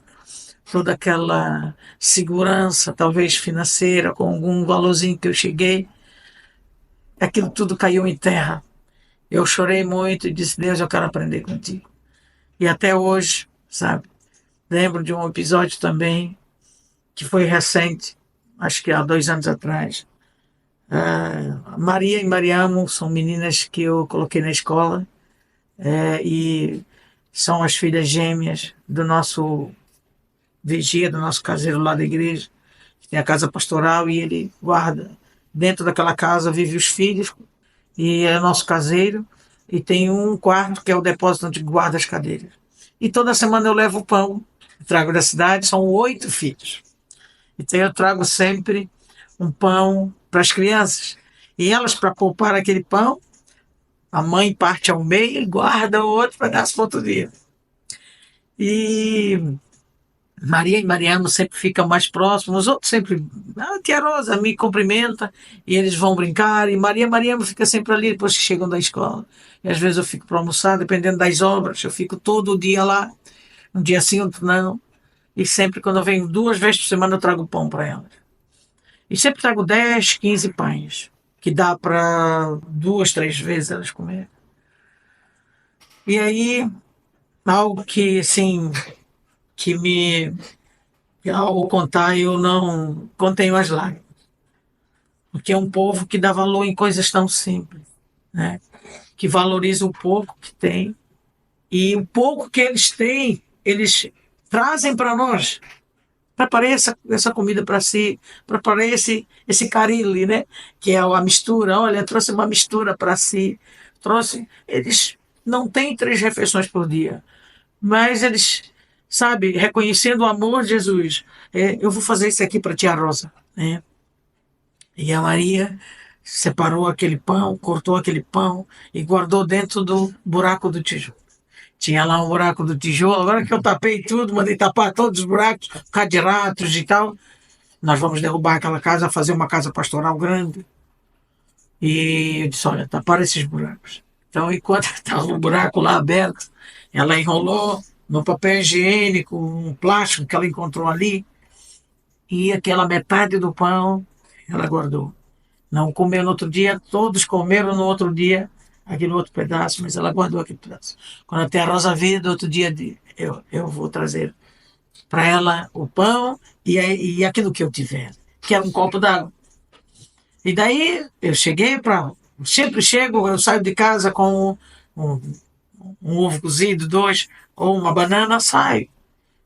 toda aquela segurança, talvez financeira, com algum valorzinho que eu cheguei, aquilo tudo caiu em terra. Eu chorei muito e disse, Deus, eu quero aprender contigo. E até hoje, sabe, lembro de um episódio também, que foi recente, acho que há 2 anos atrás. Maria e Mariamo são meninas que eu coloquei na escola, e são as filhas gêmeas do nosso vigia, do nosso caseiro lá da igreja. Tem a casa pastoral e ele guarda. Dentro daquela casa vive os filhos e é nosso caseiro. E tem um quarto que é o depósito onde guarda as cadeiras. E toda semana eu levo o pão, trago da cidade, são 8 filhos. Então eu trago sempre um pão para as crianças. E elas, para poupar aquele pão, a mãe parte ao meio e guarda o outro pedaço para outro dia. E Maria e Mariano sempre ficam mais próximos, os outros sempre, tia Rosa me cumprimenta e eles vão brincar, e Maria e Mariano fica sempre ali depois que chegam da escola. E às vezes eu fico para almoçar, dependendo das obras, eu fico todo o dia lá, um dia sim, outro não, e sempre quando eu venho 2 vezes por semana eu trago pão para elas. E sempre trago 10, 15 pães, que dá para 2, 3 vezes elas comerem. E aí, algo que, assim, que me, ao contar, eu não contenho as lágrimas. Porque é um povo que dá valor em coisas tão simples, né? Que valoriza o pouco que tem. E o pouco que eles têm, eles trazem para nós. Preparei essa comida para si, preparei esse carili, né? Que é a mistura. Olha, trouxe uma mistura para si. Trouxe. Eles não têm 3 refeições por dia, mas eles, sabe, reconhecendo o amor de Jesus, eu vou fazer isso aqui para tia Rosa, né? E a Maria separou aquele pão, cortou aquele pão e guardou dentro do buraco do tijolo. Tinha lá um buraco do tijolo, agora que eu tapei tudo, mandei tapar todos os buracos, por causa de ratos e tal. Nós vamos derrubar aquela casa, fazer uma casa pastoral grande. E eu disse, olha, taparam esses buracos. Então, enquanto estava o buraco lá aberto, ela enrolou no papel higiênico, um plástico que ela encontrou ali, e aquela metade do pão ela guardou. Não comeu no outro dia, todos comeram no outro dia aquele outro pedaço, mas ela guardou aquele pedaço. Quando até a Rosa vir, do outro dia, eu vou trazer para ela o pão e aquilo que eu tiver, que era um copo d'água. E daí eu cheguei para. Sempre chego, eu saio de casa com um ovo cozido, 2, ou uma banana, saio.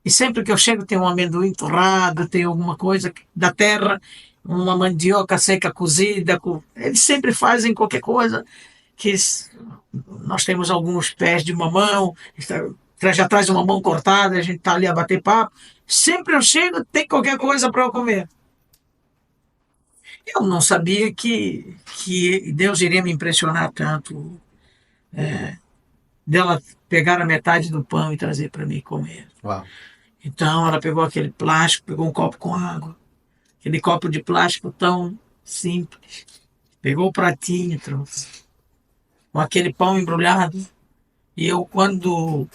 E sempre que eu chego tem um amendoim torrado, tem alguma coisa da terra, uma mandioca seca cozida. Eles sempre fazem qualquer coisa. Que nós temos alguns pés de mamão, já traz uma mão cortada, a gente está ali a bater papo. Sempre eu chego, tem qualquer coisa para eu comer. Eu não sabia que Deus iria me impressionar tanto, dela pegar a metade do pão e trazer para mim comer. Uau. Então ela pegou aquele plástico, pegou um copo com água, aquele copo de plástico tão simples, pegou o pratinho e trouxe, com aquele pão embrulhado. E eu, quando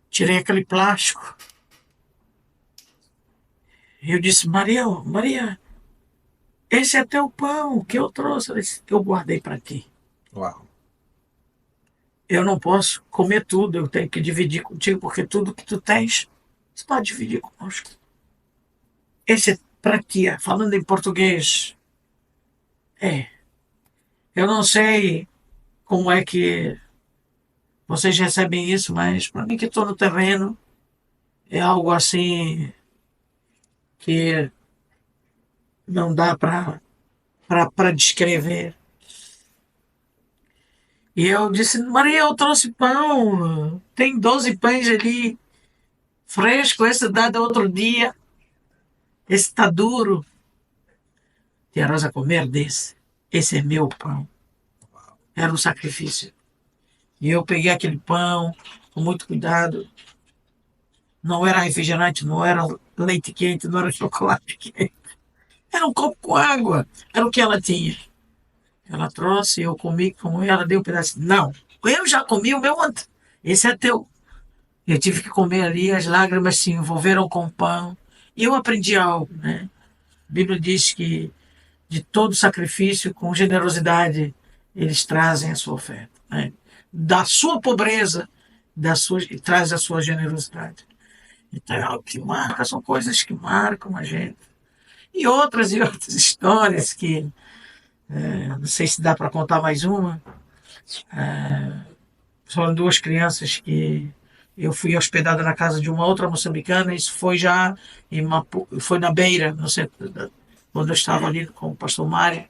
tirei aquele plástico, eu disse: Maria, Maria, esse é teu pão que eu trouxe, que eu guardei para ti. Uau. Eu não posso comer tudo, eu tenho que dividir contigo, porque tudo que tu tens, você pode dividir conosco. Esse é para ti, falando em português. Eu não sei como é que vocês recebem isso, mas para mim que estou no terreno, é algo assim que não dá para descrever. E eu disse: Maria, eu trouxe pão, tem 12 pães ali, fresco, esse dá de outro dia, esse está duro. E a Rosa comer desse, esse é meu pão. Era um sacrifício. E eu peguei aquele pão com muito cuidado. Não era refrigerante, não era leite quente, não era chocolate quente. Era um copo com água. Era o que ela tinha. Ela trouxe, eu comi, como ela deu um pedaço. Não, eu já comi o meu antes. Esse é teu. Eu tive que comer ali, as lágrimas se envolveram com o pão. E eu aprendi algo, né? A Bíblia diz que de todo sacrifício, com generosidade, eles trazem a sua oferta. Né? Da sua pobreza, traz a sua generosidade. Então é algo que marca, são coisas que marcam a gente. E outras histórias que não sei se dá para contar mais uma. Foram duas crianças que eu fui hospedada na casa de uma outra moçambicana. Isso foi já foi na Beira, no centro, quando eu estava ali com o pastor Mário.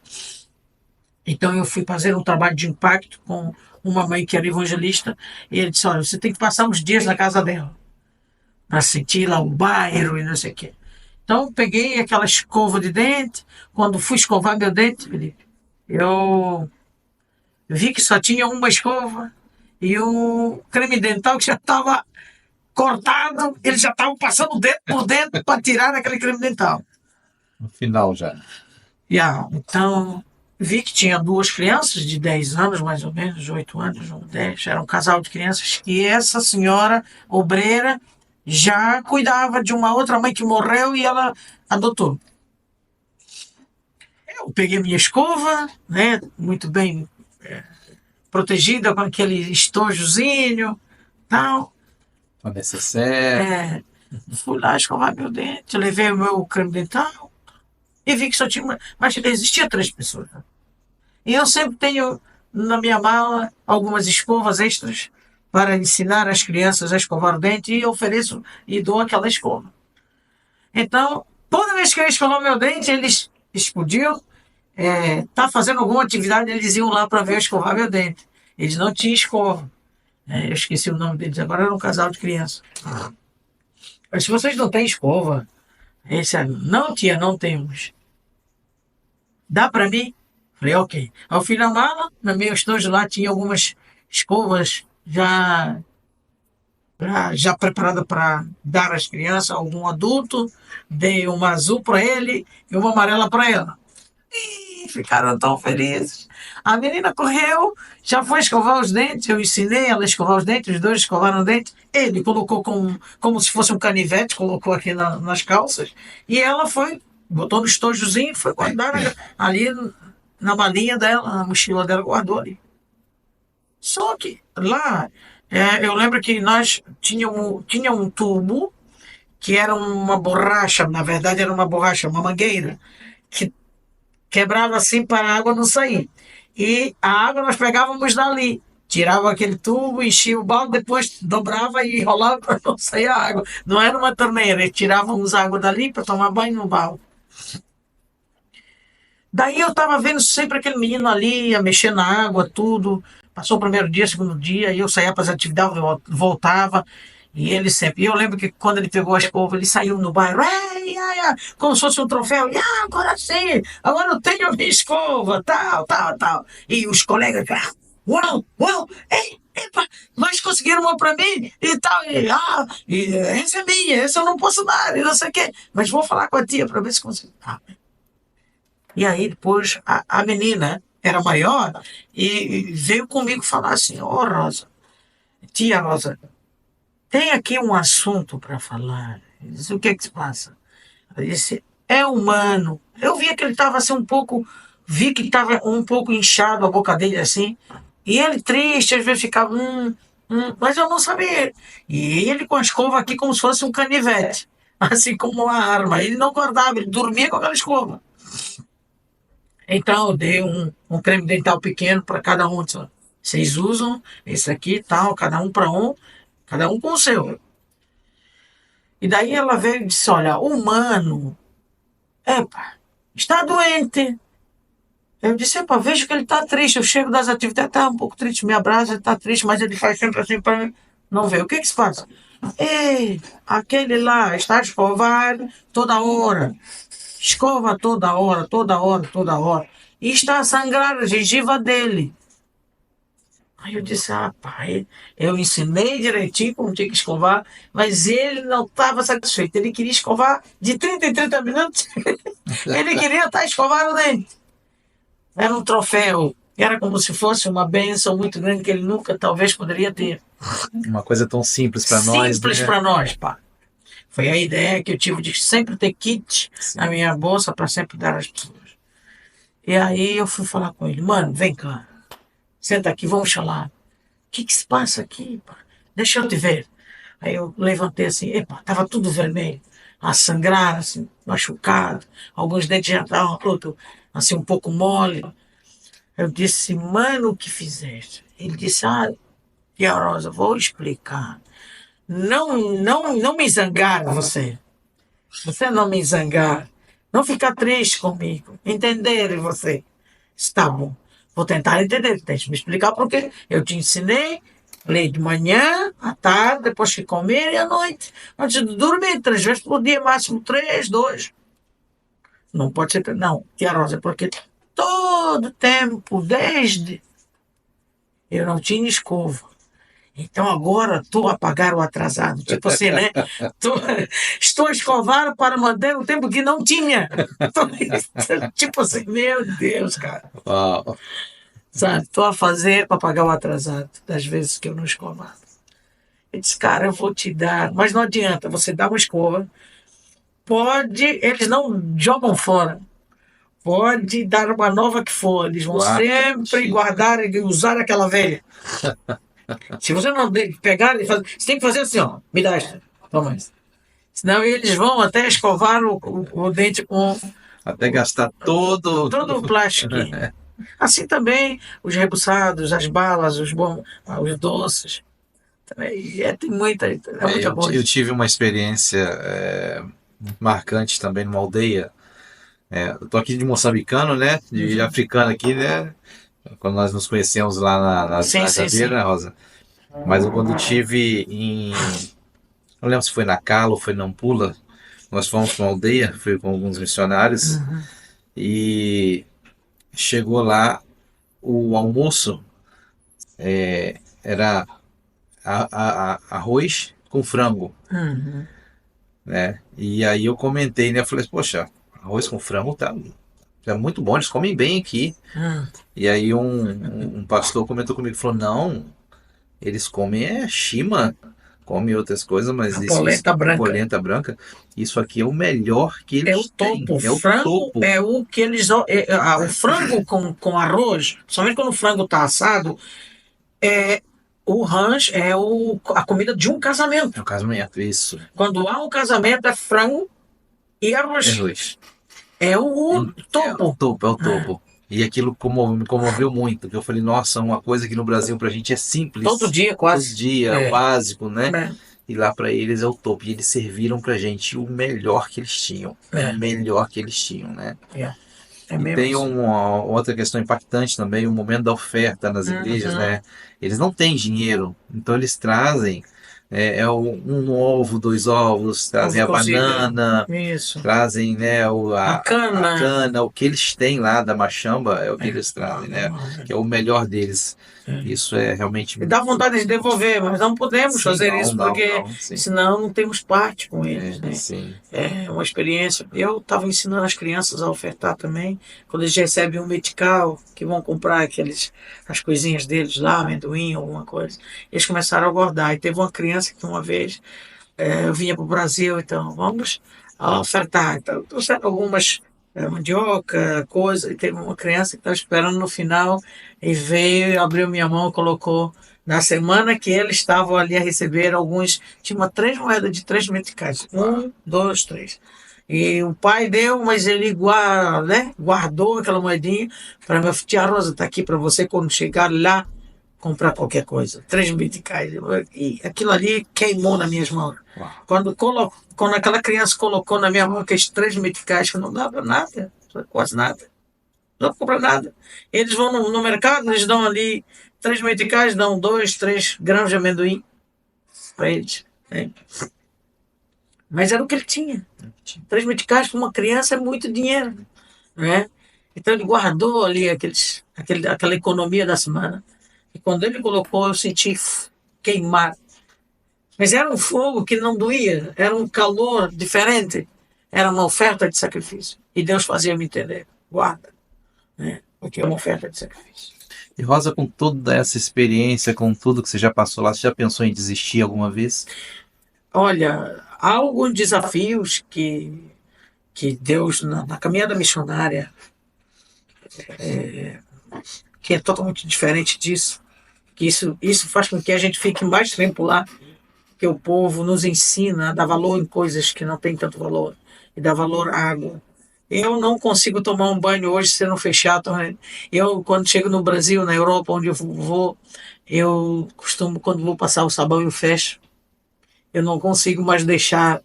Então eu fui fazer um trabalho de impacto com uma mãe que era evangelista. E ele disse: olha, você tem que passar uns dias na casa dela, para sentir lá o bairro e não sei o quê. Então peguei aquela escova de dente. Quando fui escovar meu dente, Felipe, eu vi que só tinha uma escova e o creme dental que já estava cortado, eles já estavam passando o dedo por dentro para tirar aquele creme dental. No final já. Então, vi que tinha duas crianças de 10 anos, mais ou menos, 8 anos, ou 10, era um casal de crianças, que essa senhora obreira já cuidava de uma outra mãe que morreu e ela adotou. Eu peguei minha escova, né, muito bem protegida com aquele estojozinho, tal. O necessaire. Fui lá escovar meu dente, levei o meu creme dental e vi que só tinha uma. Mas existia 3 pessoas. E eu sempre tenho na minha mala algumas escovas extras para ensinar as crianças a escovar o dente e ofereço e dou aquela escova. Então, toda vez que eu escovar meu dente, eles podiam estar fazendo alguma atividade, eles iam lá para ver eu escovar meu dente. Eles não tinham escova. Eu esqueci o nome deles, agora era um casal de crianças. Mas se vocês não têm escova, não, tia, não temos. Dá para mim? Falei: ok. Ao fim da mala, no meu estojo lá tinha algumas escovas já preparada para dar às crianças, algum adulto. Dei uma azul para ele e uma amarela para ela. E ficaram tão felizes. A menina correu, já foi escovar os dentes. Eu ensinei ela a escovar os dentes, os dois escovaram os dentes. Ele colocou como se fosse um canivete, colocou aqui nas calças. E ela foi, botou no estojozinho, foi guardar ali na malinha dela, na mochila dela, guardou ali. Só que lá, eu lembro que nós tinha um tubo que era uma borracha, na verdade era uma borracha, uma mangueira, que quebrava assim para a água não sair. E a água nós pegávamos dali. Tirava aquele tubo, enchia o balde, depois dobrava e enrolava para não sair a água. Não era uma torneira, tirávamos água dali para tomar banho no balde. Daí eu estava vendo sempre aquele menino ali, a mexer na água, tudo. Passou o primeiro dia, segundo dia, e eu saía para as atividades, voltava. E ele sempre. E eu lembro que quando ele pegou a escova, ele saiu no bairro, ei, ai, ai, como se fosse um troféu. E, agora sim, agora eu tenho a minha escova, tal, tal, tal. E os colegas, uau, uau, ei, epa, mas conseguiram uma para mim e tal. E essa é minha, essa eu não posso dar, e não sei o quê. Mas vou falar com a tia para ver se consigo. E aí depois a menina era maior e veio comigo falar assim, Rosa, tia Rosa, tem aqui um assunto para falar. Eu disse, o que é que se passa? Eu disse, é humano. Eu via que ele estava assim um pouco, vi que estava um pouco inchado a boca dele assim, e ele triste, às vezes ficava, mas eu não sabia. E ele com a escova aqui como se fosse um canivete, assim como uma arma. Ele não guardava, ele dormia com aquela escova. Então eu dei um creme dental pequeno para cada um. Disse, vocês usam esse aqui e tal, cada um com o seu. E daí ela veio e disse, olha, o humano, epa, está doente. Eu disse, epa, vejo que ele está triste. Eu chego das atividades, está um pouco triste, me abraça, ele está triste, mas ele faz sempre assim para não ver. O que que se passa? Ei, aquele lá está a escovar toda hora. Escova toda hora, toda hora, toda hora. E está a sangrar a gengiva dele. Aí eu disse, pai, eu ensinei direitinho como tinha que escovar, mas ele não estava satisfeito. Ele queria escovar de 30 em 30 minutos. Ele queria estar escovando o dente. Era um troféu. Era como se fosse uma bênção muito grande que ele nunca, talvez, poderia ter. Uma coisa tão simples para nós, Simples né? para nós, pá. Foi a ideia que eu tive de sempre ter kit na minha bolsa para sempre dar às pessoas. E aí eu fui falar com ele, mano, vem cá. Senta aqui, vamos falar. O que que se passa aqui, pá? Deixa eu te ver. Aí eu levantei assim, epa, tava tudo vermelho, a sangrar, assim, machucado. Alguns dentes já estavam assim, um pouco mole. Eu disse, mano, o que fizeste? Ele disse, tia Rosa, vou explicar. Não me zangar você. Você não me zangar. Não ficar triste comigo. Entender você. Está bom. Vou tentar entender. Deixa eu me explicar porque eu te ensinei. Ler de manhã, à tarde, depois que comer e à noite. Antes de dormir, 3 vezes por dia, máximo 3, 2. Não pode ser. Não, tia Rosa, porque todo tempo, desde eu não tinha escova. Então agora estou a pagar o atrasado. Tipo assim, né? Tô- estou a escovar para manter o tempo que não tinha. Tipo assim, meu Deus, cara. Uau. Sabe? Estou a fazer para pagar o atrasado das vezes que eu não escovava. Ele disse, cara, eu vou te dar. Mas não adianta, você dá uma escova. Pode, eles não jogam fora. Pode dar uma nova que for. Eles vão sempre guardar e usar aquela velha. Se você não pegar e fazer, você tem que fazer assim, ó, me dá esta, toma isso. Senão eles vão até escovar o dente com Até gastar todo. todo o plástico. Assim também os rebuçados, as balas, os doces. Também, tem muita Eu coisa. tive uma experiência marcante também numa aldeia. Eu tô aqui de moçambicano, né? De africano aqui, né? Quando nós nos conhecemos lá na Sim, sim, Jadeira, sim. né, Rosa? Mas eu quando tive em. Não lembro se foi na Cala ou foi na Nampula. Nós fomos para uma aldeia, fui com alguns missionários. E chegou lá, o almoço era arroz com frango, Uhum. né? E aí eu comentei, né? Eu falei, poxa, arroz com frango tá, é muito bom, eles comem bem aqui. Hum. E aí um pastor comentou comigo, falou, não, eles comem shima, comem outras coisas, mas A polenta branca. polenta branca, isso aqui é o melhor que É o eles têm. topo. O É o frango topo. é o que eles. O frango com arroz, somente quando o frango está assado, o ranch é a comida de um É casamento. um casamento, isso. Quando há um casamento, é frango e É arroz. arroz. É o É o topo. topo, é o topo. E aquilo me comoveu muito, porque eu falei, nossa, uma coisa que no Brasil pra gente é simples. Todo dia, Todo quase. dia, o básico, né? É. E lá pra eles é o topo. E eles serviram pra gente o melhor que eles tinham. É. O melhor que eles tinham, né? É. É E mesmo tem assim. uma outra questão impactante também, o momento da oferta nas igrejas, né? Eles não têm dinheiro, então eles trazem um ovo, dois ovos, trazem Ovo a cozido. banana, Isso. trazem, né, A a cana. cana, o que eles têm lá da machamba é o que eles trazem, né? Que é o melhor deles. Isso é realmente. E dá vontade de devolver, mas não podemos Sim, fazer não, isso não, porque não, sim. senão não temos parte com eles, né? Sim. É uma experiência. Eu estava ensinando as crianças a ofertar também. Quando eles recebem um metical, que vão comprar as coisinhas deles lá, amendoim, alguma coisa, eles começaram a guardar. E teve uma criança que uma vez eu vinha para o Brasil, então vamos ofertar. Então, trouxeram algumas mandioca, coisa, e teve uma criança que estava esperando no final e veio, abriu minha mão, colocou. Na semana que eles estavam ali a receber alguns, tinha uma 3 moedas de 3 meticais. 1, 2, 3. E o pai deu, mas ele guardou aquela moedinha para minha tia Rosa, está aqui para você quando chegar lá comprar qualquer coisa. 3 meticais. E aquilo ali queimou nas minhas mãos. Quando aquela criança colocou na minha mão aqueles 3 meticais, que não dava nada, quase nada, não dá para comprar nada. Eles vão no mercado, eles dão ali 3 meticais, dão 2, 3 grãos de amendoim para eles. Né? Mas era o que ele tinha. 3 meticais para uma criança é muito dinheiro. Né? Então ele guardou ali aquela economia da semana. E quando ele colocou, eu senti queimar. Mas era um fogo que não doía, era um calor diferente. Era uma oferta de sacrifício. E Deus fazia me entender. Guarda, né? Porque é uma oferta de sacrifício. E Rosa, com toda essa experiência, com tudo que você já passou lá, você já pensou em desistir alguma vez? Olha, há alguns desafios que Deus, na caminhada missionária, que é totalmente diferente disso, que isso faz com que a gente fique mais tempo lá, que o povo nos ensina a dar valor em coisas que não têm tanto valor, e dar valor à água. Eu não consigo tomar um banho hoje se não fechar a torneira. Eu, quando chego no Brasil, na Europa, onde eu vou, eu costumo, quando vou passar o sabão, eu fecho. Eu não consigo mais deixar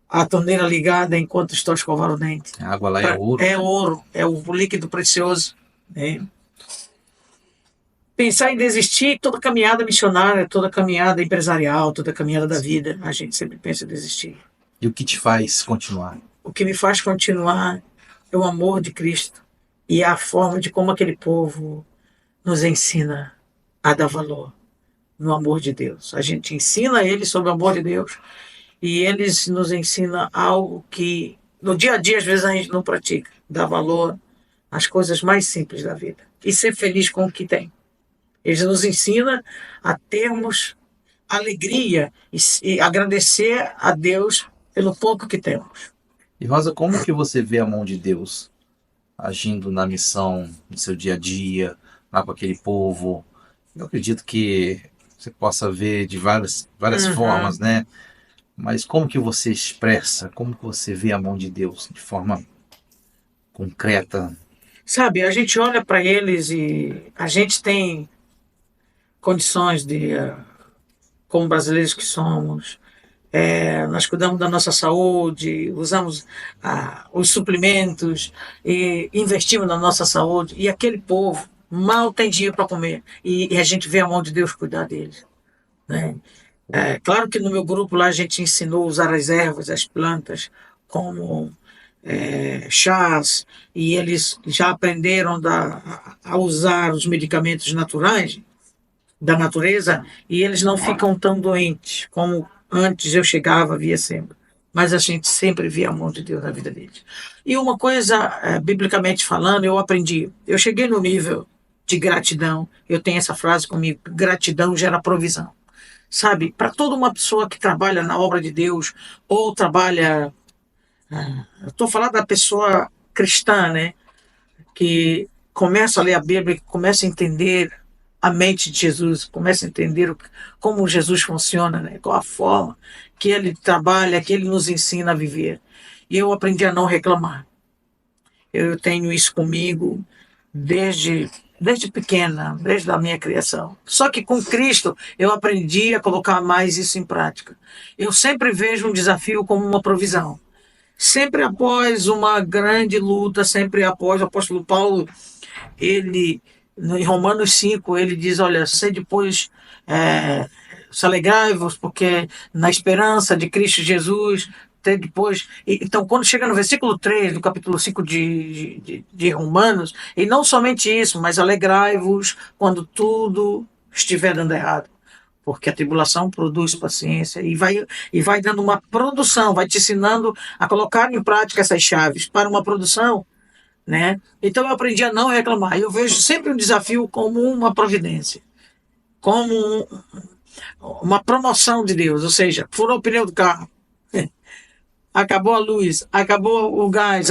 a torneira ligada enquanto estou a escovar o dente. A água lá é ouro. É ouro, é o líquido precioso. Né? Pensar em desistir, toda caminhada missionária, toda caminhada empresarial, toda caminhada da vida, a gente sempre pensa em desistir. E o que te faz continuar? O que me faz continuar é o amor de Cristo e a forma de como aquele povo nos ensina a dar valor no amor de Deus. A gente ensina eles sobre o amor de Deus e eles nos ensinam algo que no dia a dia às vezes a gente não pratica, dar valor às coisas mais simples da vida e ser feliz com o que tem. Eles nos ensinam a termos alegria e agradecer a Deus pelo pouco que temos. E Rosa, como que você vê a mão de Deus agindo na missão, no seu dia a dia, lá com aquele povo? Eu acredito que você possa ver de várias formas, né? Mas como que você expressa, como que você vê a mão de Deus de forma concreta? Sabe, a gente olha para eles e a gente tem condições de, como brasileiros que somos, nós cuidamos da nossa saúde, usamos os suplementos e investimos na nossa saúde. E aquele povo mal tem dinheiro para comer. E a gente vê a mão de Deus cuidar deles. Né? Claro que no meu grupo lá a gente ensinou a usar as ervas, as plantas, como chás, e eles já aprenderam a usar os medicamentos naturais da natureza e eles não ficam tão doentes como antes eu chegava, via sempre. Mas a gente sempre via a mão de Deus na vida deles. E uma coisa, biblicamente falando, eu aprendi. Eu cheguei no nível de gratidão. Eu tenho essa frase comigo: gratidão gera provisão. Sabe, para toda uma pessoa que trabalha na obra de Deus ou trabalha. Eu estou falando da pessoa cristã, né? Que começa a ler a Bíblia, que começa a entender a mente de Jesus, começa a entender como Jesus funciona, né? Qual a forma que ele trabalha, que ele nos ensina a viver. E eu aprendi a não reclamar. Eu tenho isso comigo desde pequena, desde a minha criação. Só que com Cristo eu aprendi a colocar mais isso em prática. Eu sempre vejo um desafio como uma provisão. Sempre após uma grande luta, sempre após o apóstolo Paulo, ele, em Romanos 5, ele diz, olha, se depois se alegrai-vos, porque na esperança de Cristo Jesus, até depois. Então, quando chega no versículo 3 do capítulo 5 de Romanos, e não somente isso, mas alegrai-vos quando tudo estiver dando errado. Porque a tribulação produz paciência e vai dando uma produção, vai te ensinando a colocar em prática essas chaves para uma produção, né? Então eu aprendi a não reclamar. Eu vejo sempre um desafio como uma providência, como uma promoção de Deus. Ou seja, furou o pneu do carro, acabou a luz, acabou o gás.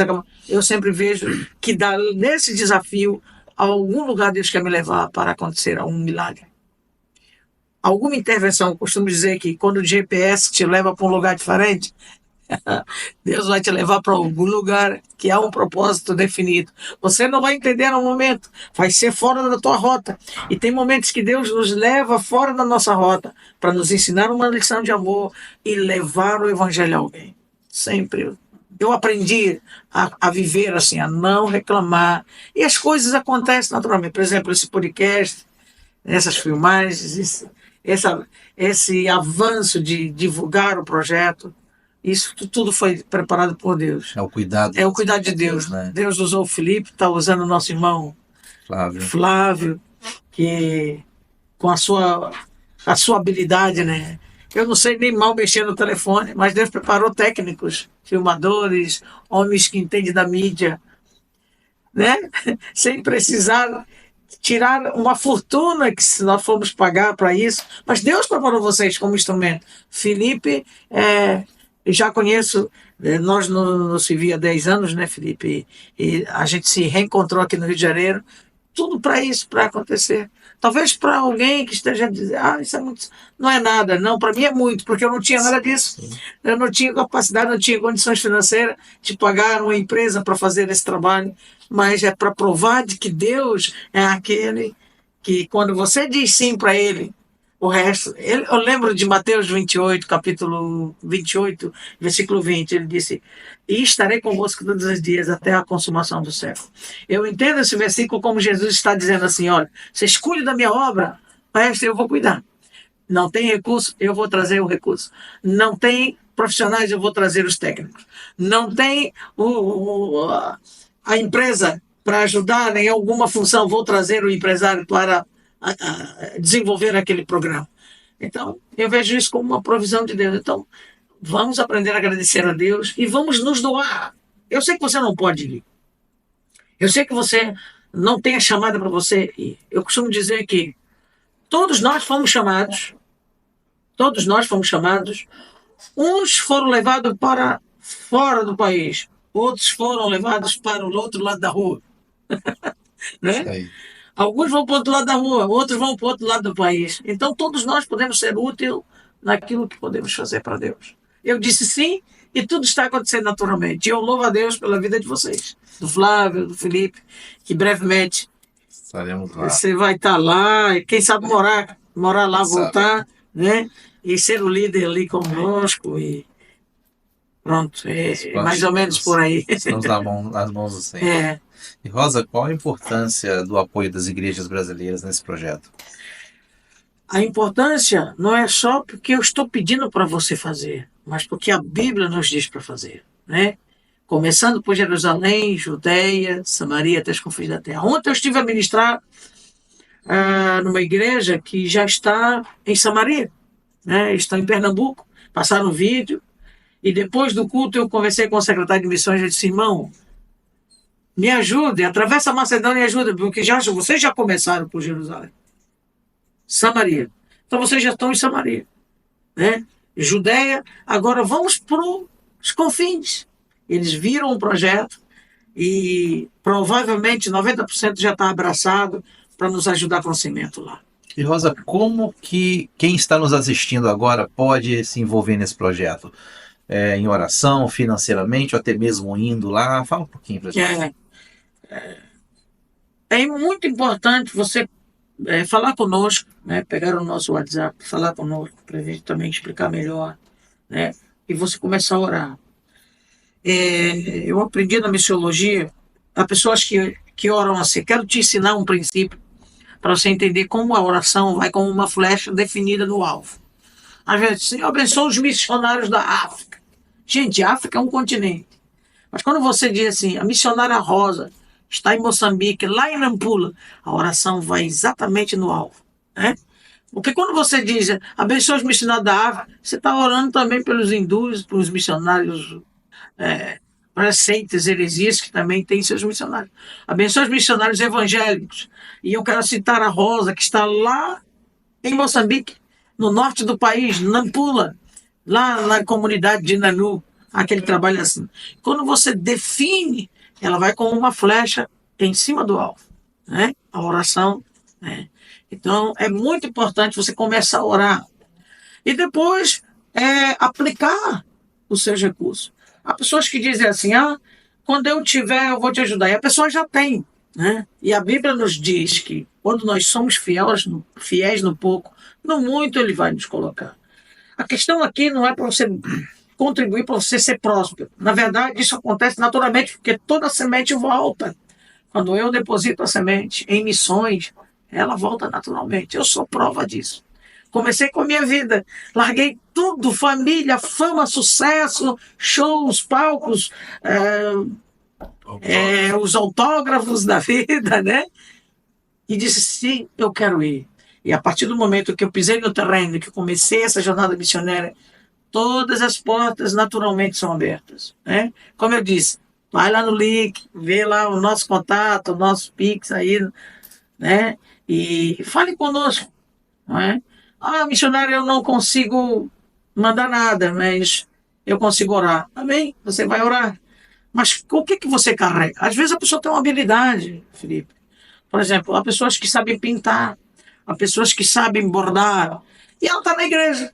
Eu sempre vejo que nesse desafio, a algum lugar Deus quer me levar para acontecer algum milagre. Alguma intervenção. Eu costumo dizer que quando o GPS te leva para um lugar diferente, Deus vai te levar para algum lugar que há um propósito definido. Você não vai entender no momento, vai ser fora da tua rota. E tem momentos que Deus nos leva fora da nossa rota para nos ensinar uma lição de amor e levar o evangelho a alguém. Sempre. Eu aprendi a viver assim, a não reclamar. E as coisas acontecem naturalmente. Por exemplo, esse podcast, essas filmagens, esse avanço de divulgar o projeto. Isso tudo foi preparado por Deus. É o cuidado. É o cuidado de Deus, né? Deus usou o Felipe, está usando o nosso irmão Flávio, que com a sua habilidade, né? Eu não sei nem mal mexer no telefone, mas Deus preparou técnicos, filmadores, homens que entendem da mídia, né? Sem precisar tirar uma fortuna que se nós formos pagar para isso. Mas Deus preparou vocês como instrumento. Felipe já conheço, nós nos vimos há 10 anos, né, Felipe? E a gente se reencontrou aqui no Rio de Janeiro. Tudo para isso, para acontecer. Talvez para alguém que esteja dizendo, isso é muito. Não é nada. Não, para mim é muito, porque eu não tinha nada disso. Eu não tinha capacidade, não tinha condições financeiras de pagar uma empresa para fazer esse trabalho. Mas é para provar de que Deus é aquele que, quando você diz sim para Ele, o resto. Eu lembro de Mateus 28, capítulo 28, versículo 20. Ele disse: E estarei convosco todos os dias até a consumação do século. Eu entendo esse versículo como Jesus está dizendo assim: olha, vocês cuidem da minha obra, o resto eu vou cuidar. Não tem recurso, eu vou trazer o recurso. Não tem profissionais, eu vou trazer os técnicos. Não tem a empresa para ajudar em alguma função, vou trazer o empresário para a desenvolver aquele programa. Então, eu vejo isso como uma provisão de Deus. Então, vamos aprender a agradecer a Deus e vamos nos doar. Eu sei que você não pode ir. Eu sei que você não tem a chamada para você ir. Eu costumo dizer que todos nós fomos chamados. Todos nós fomos chamados. Uns foram levados para fora do país. Outros foram levados para o outro lado da rua. Né? Alguns vão para o outro lado da rua, outros vão para o outro lado do país. Então, todos nós podemos ser úteis naquilo que podemos fazer para Deus. Eu disse sim e tudo está acontecendo naturalmente. E eu louvo a Deus pela vida de vocês, do Flávio, do Felipe, que brevemente estaremos lá. Você vai estar lá, e quem sabe morar lá, voltar, né? E ser o líder ali conosco. E pronto, mais ou menos por aí. Estamos nas mãos do Senhor. E Rosa, qual a importância do apoio das igrejas brasileiras nesse projeto? A importância não é só porque eu estou pedindo para você fazer, mas porque a Bíblia nos diz para fazer, né? Começando por Jerusalém, Judeia, Samaria, até os confins da terra. Ontem eu estive a ministrar numa igreja que já está em Samaria, né? Está em Pernambuco, passaram um vídeo, e depois do culto eu conversei com o secretário de missões e disse: irmão, me ajude, atravessa a Macedônia e ajuda, porque vocês já começaram por Jerusalém. Samaria. Então vocês já estão em Samaria, né? Judeia, agora vamos para os confins. Eles viram o projeto e provavelmente 90% já está abraçado para nos ajudar com o cimento lá. E Rosa, como que quem está nos assistindo agora pode se envolver nesse projeto? Em oração, financeiramente, ou até mesmo indo lá? Fala um pouquinho para a gente. É muito importante você falar conosco, né? Pegar o nosso WhatsApp, falar conosco, para a gente também explicar melhor, né? E você começar a orar. Eu aprendi na missiologia, há pessoas que oram assim. Quero te ensinar um princípio para você entender como a oração vai como uma flecha definida no alvo. Às vezes, Senhor, abençoa os missionários da África. Gente, a África é um continente. Mas quando você diz assim, a missionária Rosa está em Moçambique, lá em Nampula, a oração vai exatamente no alvo, né? Porque quando você diz, abençoa os missionários da África, você está orando também pelos hindus, pelos missionários, para seitas, heresias, que também têm seus missionários. Abençoa os missionários evangélicos. E eu quero citar a Rosa, que está lá em Moçambique, no norte do país, Nampula, lá na comunidade de Nanu, aquele trabalho assim. Quando você define, ela vai com uma flecha em cima do alvo, né? A oração, né? Então, é muito importante você começar a orar e depois aplicar os seus recursos. Há pessoas que dizem assim, quando eu tiver, eu vou te ajudar. E a pessoa já tem, né? E a Bíblia nos diz que quando nós somos fiéis no pouco, no muito ele vai nos colocar. A questão aqui não é para você contribuir para você ser próspero. Na verdade, isso acontece naturalmente, porque toda semente volta. Quando eu deposito a semente em missões, ela volta naturalmente. Eu sou prova disso. Comecei com a minha vida, larguei tudo, família, fama, sucesso, shows, palcos, os autógrafos da vida, né? E disse, sim, eu quero ir. E a partir do momento que eu pisei no terreno, que comecei essa jornada missionária, todas as portas naturalmente são abertas, né? Como eu disse, vai lá no link, vê lá o nosso contato, o nosso Pix aí, né? E fale conosco, não é? Missionário, eu não consigo mandar nada, mas eu consigo orar. Amém? Você vai orar. Mas o que você carrega? Às vezes a pessoa tem uma habilidade, Felipe. Por exemplo, há pessoas que sabem pintar, há pessoas que sabem bordar, e ela está na igreja.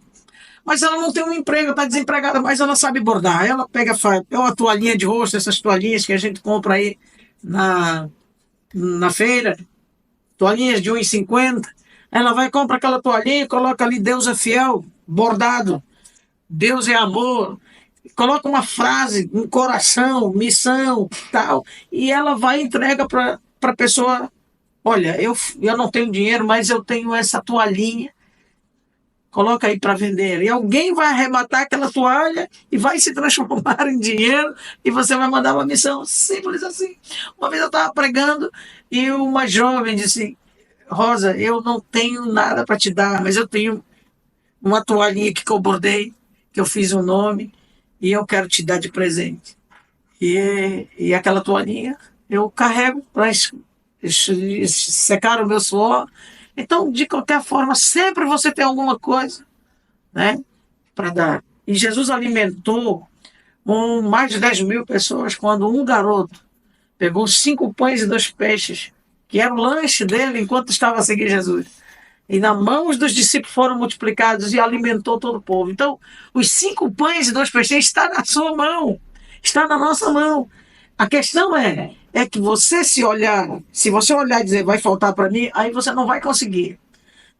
Mas ela não tem um emprego, está desempregada, mas ela sabe bordar. Ela faz uma toalhinha de rosto, essas toalhinhas que a gente compra aí na feira, toalhinhas de 1,50. Ela vai comprar aquela toalhinha e coloca ali Deus é fiel, bordado. Deus é amor. Coloca uma frase, um coração, missão, tal. E ela vai e entrega para a pessoa. Olha, eu não tenho dinheiro, mas eu tenho essa toalhinha. Coloca aí para vender. E alguém vai arrematar aquela toalha e vai se transformar em dinheiro e você vai mandar uma missão. Simples assim. Uma vez eu estava pregando e uma jovem disse, Rosa, eu não tenho nada para te dar, mas eu tenho uma toalhinha que eu bordei, que eu fiz um nome e eu quero te dar de presente. E aquela toalhinha eu carrego para secar o meu suor. Então, de qualquer forma, sempre você tem alguma coisa, né, para dar. E Jesus alimentou mais de 10.000 pessoas quando um garoto pegou 5 pães e 2 peixes, que era o lanche dele enquanto estava a seguir Jesus. E nas mãos dos discípulos foram multiplicados e alimentou todo o povo. Então, os 5 pães e 2 peixes está na sua mão, está na nossa mão. A questão é que você se você olhar e dizer vai faltar para mim, aí você não vai conseguir.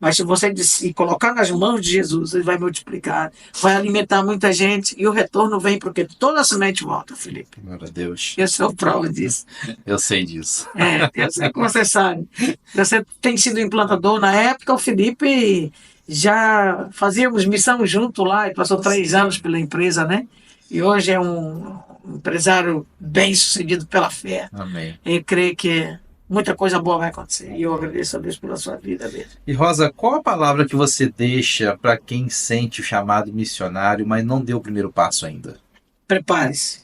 Mas se você colocar nas mãos de Jesus, ele vai multiplicar, vai alimentar muita gente e o retorno vem porque toda a semente volta, Felipe. Glória a Deus. Eu sou prova disso. Eu sei disso. Eu sei que você sabe. Você tem sido implantador. Na época, o Felipe já fazíamos missão junto lá, e passou 3 anos pela empresa, né? E hoje é um empresário bem-sucedido pela fé. Amém. E creio que muita coisa boa vai acontecer. E eu agradeço a Deus pela sua vida mesmo. E Rosa, qual a palavra que você deixa para quem sente o chamado missionário, mas não deu o primeiro passo ainda? Prepare-se.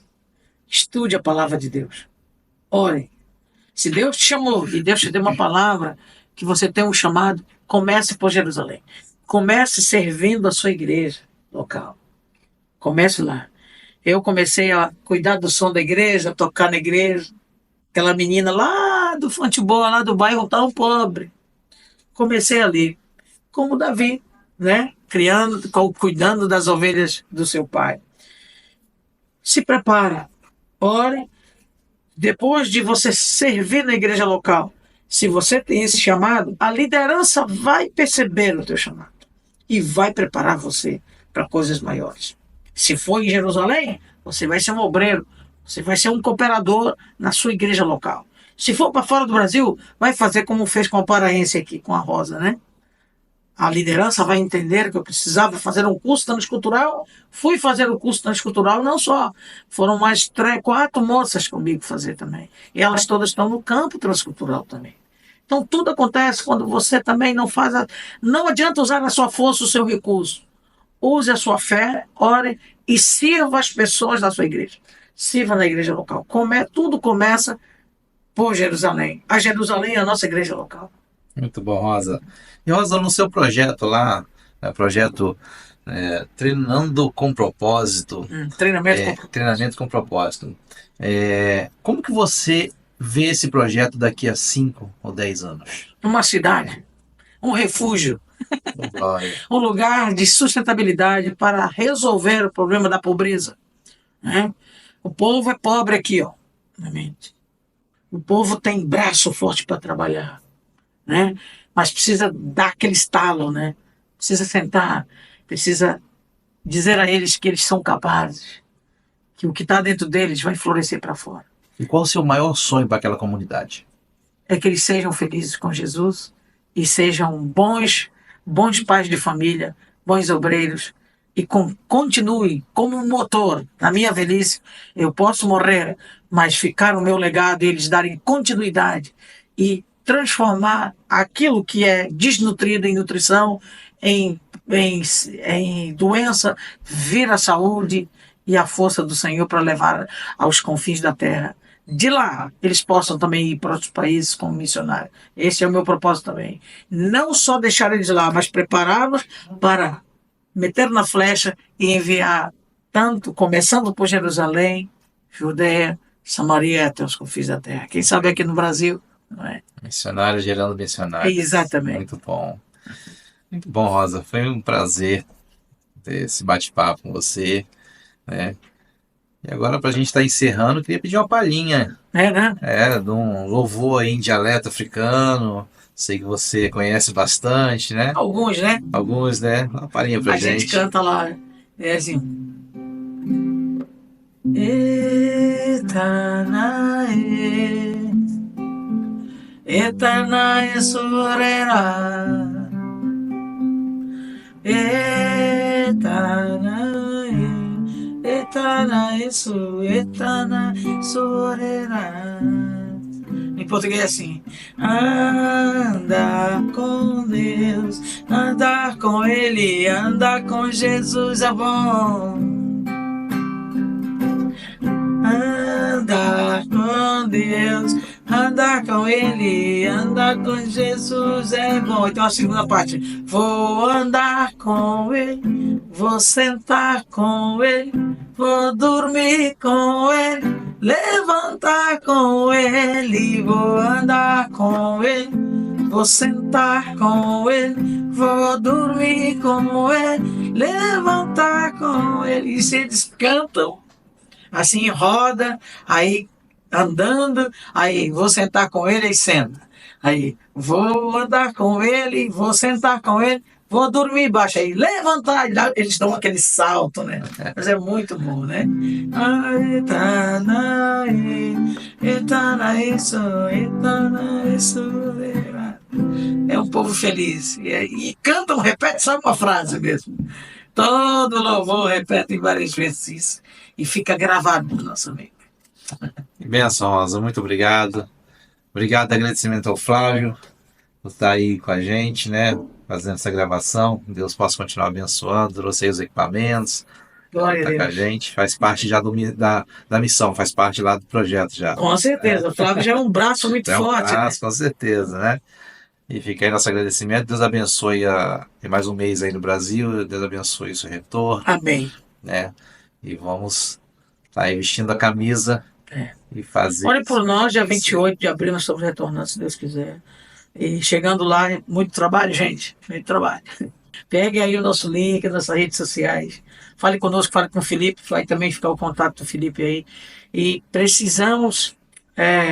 Estude a palavra de Deus. Ore. Se Deus te chamou e Deus te deu uma palavra que você tem um chamado, comece por Jerusalém. Comece servindo a sua igreja local. Comece lá. Eu comecei a cuidar do som da igreja, a tocar na igreja. Aquela menina lá do futebol, lá do bairro tão pobre. Comecei ali, como Davi, né? Cuidando das ovelhas do seu pai. Se prepare, ore. Depois de você servir na igreja local, se você tem esse chamado, a liderança vai perceber o teu chamado e vai preparar você para coisas maiores. Se for em Jerusalém, você vai ser um obreiro, você vai ser um cooperador na sua igreja local. Se for para fora do Brasil, vai fazer como fez com a paraense aqui, com a Rosa, né? A liderança vai entender que eu precisava fazer um curso transcultural. Fui fazer o curso transcultural, não só. Foram mais 4 moças comigo fazer também. E elas todas estão no campo transcultural também. Então, tudo acontece quando você também não faz. Não adianta usar a sua força, o seu recurso. Use a sua fé, ore e sirva as pessoas da sua igreja. Sirva na igreja local. Tudo começa por Jerusalém. A Jerusalém é a nossa igreja local. Muito bom, Rosa. E Rosa, no seu projeto lá, projeto Treinando com Propósito, treinamento com propósito, como que você vê esse projeto daqui a 5 ou 10 anos? Uma cidade, um refúgio, Glória. um lugar de sustentabilidade para resolver o problema da pobreza. Né? O povo é pobre aqui, ó, na mente. O povo tem braço forte para trabalhar, né? Mas precisa dar aquele estalo, né? Precisa sentar, precisa dizer a eles que eles são capazes, que o que está dentro deles vai florescer para fora. E qual o seu maior sonho para aquela comunidade? É que eles sejam felizes com Jesus e sejam bons pais de família, bons obreiros, e continue como um motor. Na minha velhice, eu posso morrer, mas ficar o meu legado e eles darem continuidade e transformar aquilo que é desnutrido em nutrição, em doença, vir a saúde e a força do Senhor para levar aos confins da terra. De lá, eles possam também ir para outros países como missionários. Esse é o meu propósito também. Não só deixar eles lá, mas prepará-los para meter na flecha e enviar, tanto começando por Jerusalém, Judeia, Samaria até os confins da terra. Quem sabe aqui no Brasil, não é? Missionários gerando missionários. Exatamente. Muito bom. Muito bom, Rosa. Foi um prazer ter esse bate-papo com você, né? E agora, para a gente estar encerrando, eu queria pedir uma palhinha. Né? De um louvor aí em dialeto africano. Sei que você conhece bastante, né? Alguns, né? Alguns, né? Uma palhinha pra gente. A gente canta lá, é assim. Etanae, Etanae surera, Etanae surera. Em português é assim: andar com Deus, andar com Ele, andar com Jesus é bom. Andar com Deus, andar com Ele, andar com Jesus é bom. Então a segunda parte: vou andar com Ele, vou sentar com Ele, vou dormir com Ele, levantar com Ele, vou andar com Ele, vou sentar com Ele, vou dormir com Ele, levantar com Ele. E se eles cantam assim, roda, aí andando, aí vou sentar com ele e senta. Aí vou andar com ele, vou sentar com ele, vou dormir embaixo. Aí levantar, eles dão aquele salto, né? Mas é muito bom, né? É um povo feliz. E cantam, repete só uma frase mesmo. Todo louvor repete várias vezes isso e fica gravado no nosso meio. Benção, Rosa, muito obrigado. Obrigado, agradecimento ao Flávio por estar aí com a gente, né? Fazendo essa gravação. Deus possa continuar abençoando, trouxe aí os equipamentos. Glória a Deus. Com a gente, faz parte já da missão, faz parte lá do projeto já. Com certeza, o Flávio já é um braço muito forte. Um braço, né? Com certeza, né? E fica aí nosso agradecimento. Deus abençoe mais um mês aí no Brasil. Deus abençoe o seu retorno. Amém. Né? E vamos estar aí vestindo a camisa e fazer. Olhe por nós, dia 28 de abril nós estamos retornando, se Deus quiser. E chegando lá, muito trabalho, gente. Muito trabalho. Pegue aí o nosso link, nossas redes sociais. Fale conosco, fale com o Felipe. Vai também ficar o contato do Felipe aí. E precisamos...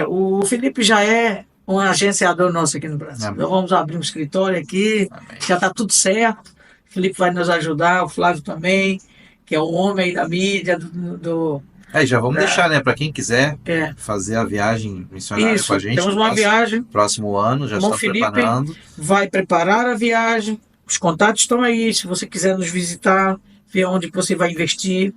o Felipe já é um agenciador nosso aqui no Brasil. Amém. Nós vamos abrir um escritório aqui. Amém. Já está tudo certo. O Felipe vai nos ajudar, o Flávio também, que é o homem da mídia, já vamos deixar, né? Para quem quiser fazer a viagem missionária com a gente. Temos uma viagem. Próximo ano, já estamos preparando. Vai preparar a viagem, Os contatos estão aí, se você quiser nos visitar, ver onde você vai investir.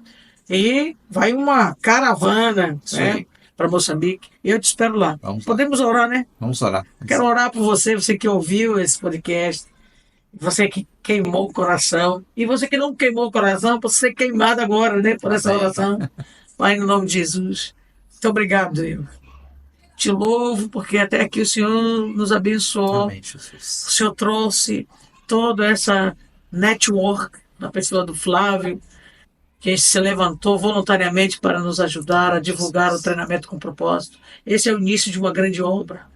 E vai uma caravana, Isso né, aí. para Moçambique. E eu te espero lá. Vamos lá. Podemos orar, né? Vamos orar. Quero orar por você, você que ouviu esse podcast, você que queimou o coração, e você que não queimou o coração, por ser queimado agora, né, por essa Amém. oração. Pai, no nome de Jesus. Muito obrigado, Deus. Te louvo, porque até aqui o Senhor nos abençoou. Amém, O Jesus. Senhor trouxe toda essa network na pessoa do Flávio, que se levantou voluntariamente para nos ajudar a divulgar o treinamento com propósito. Esse é o início de uma grande obra.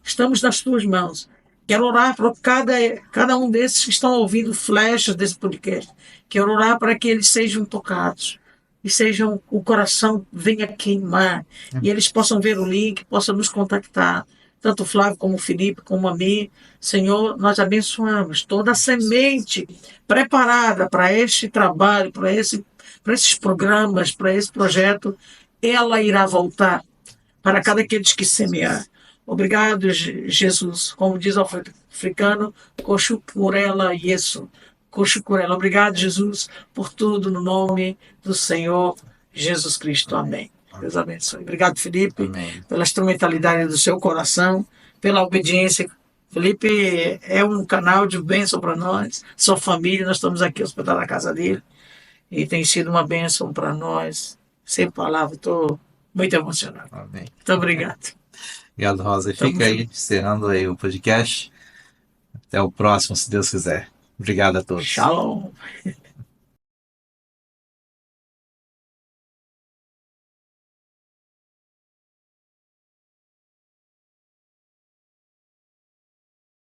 Estamos nas tuas mãos. Quero orar por cada um desses que estão ouvindo flechas desse podcast. Quero orar para que eles sejam tocados e sejam, o coração venha queimar e eles possam ver o link, possam nos contactar. Tanto o Flávio como o Felipe, como a mim. Senhor, nós abençoamos toda a semente preparada para este trabalho, para esses programas, para esse projeto, ela irá voltar para cada aqueles que semear. Obrigado, Jesus. Como diz o africano, Koshukурela Yesu. Koshukурela. Obrigado, Jesus, por tudo no nome do Senhor Jesus Cristo. Amém. Deus abençoe. Obrigado, Felipe, Amém. pela instrumentalidade do seu coração, pela obediência. Felipe é um canal de bênção para nós, sua família. Nós estamos aqui hospedados na casa dele e tem sido uma bênção para nós. Sem palavras, estou muito emocionado. Amém. Muito obrigado. Obrigado, Rosa. E fica aí, encerrando aí o podcast. Até o próximo, se Deus quiser. Obrigado a todos. Shalom.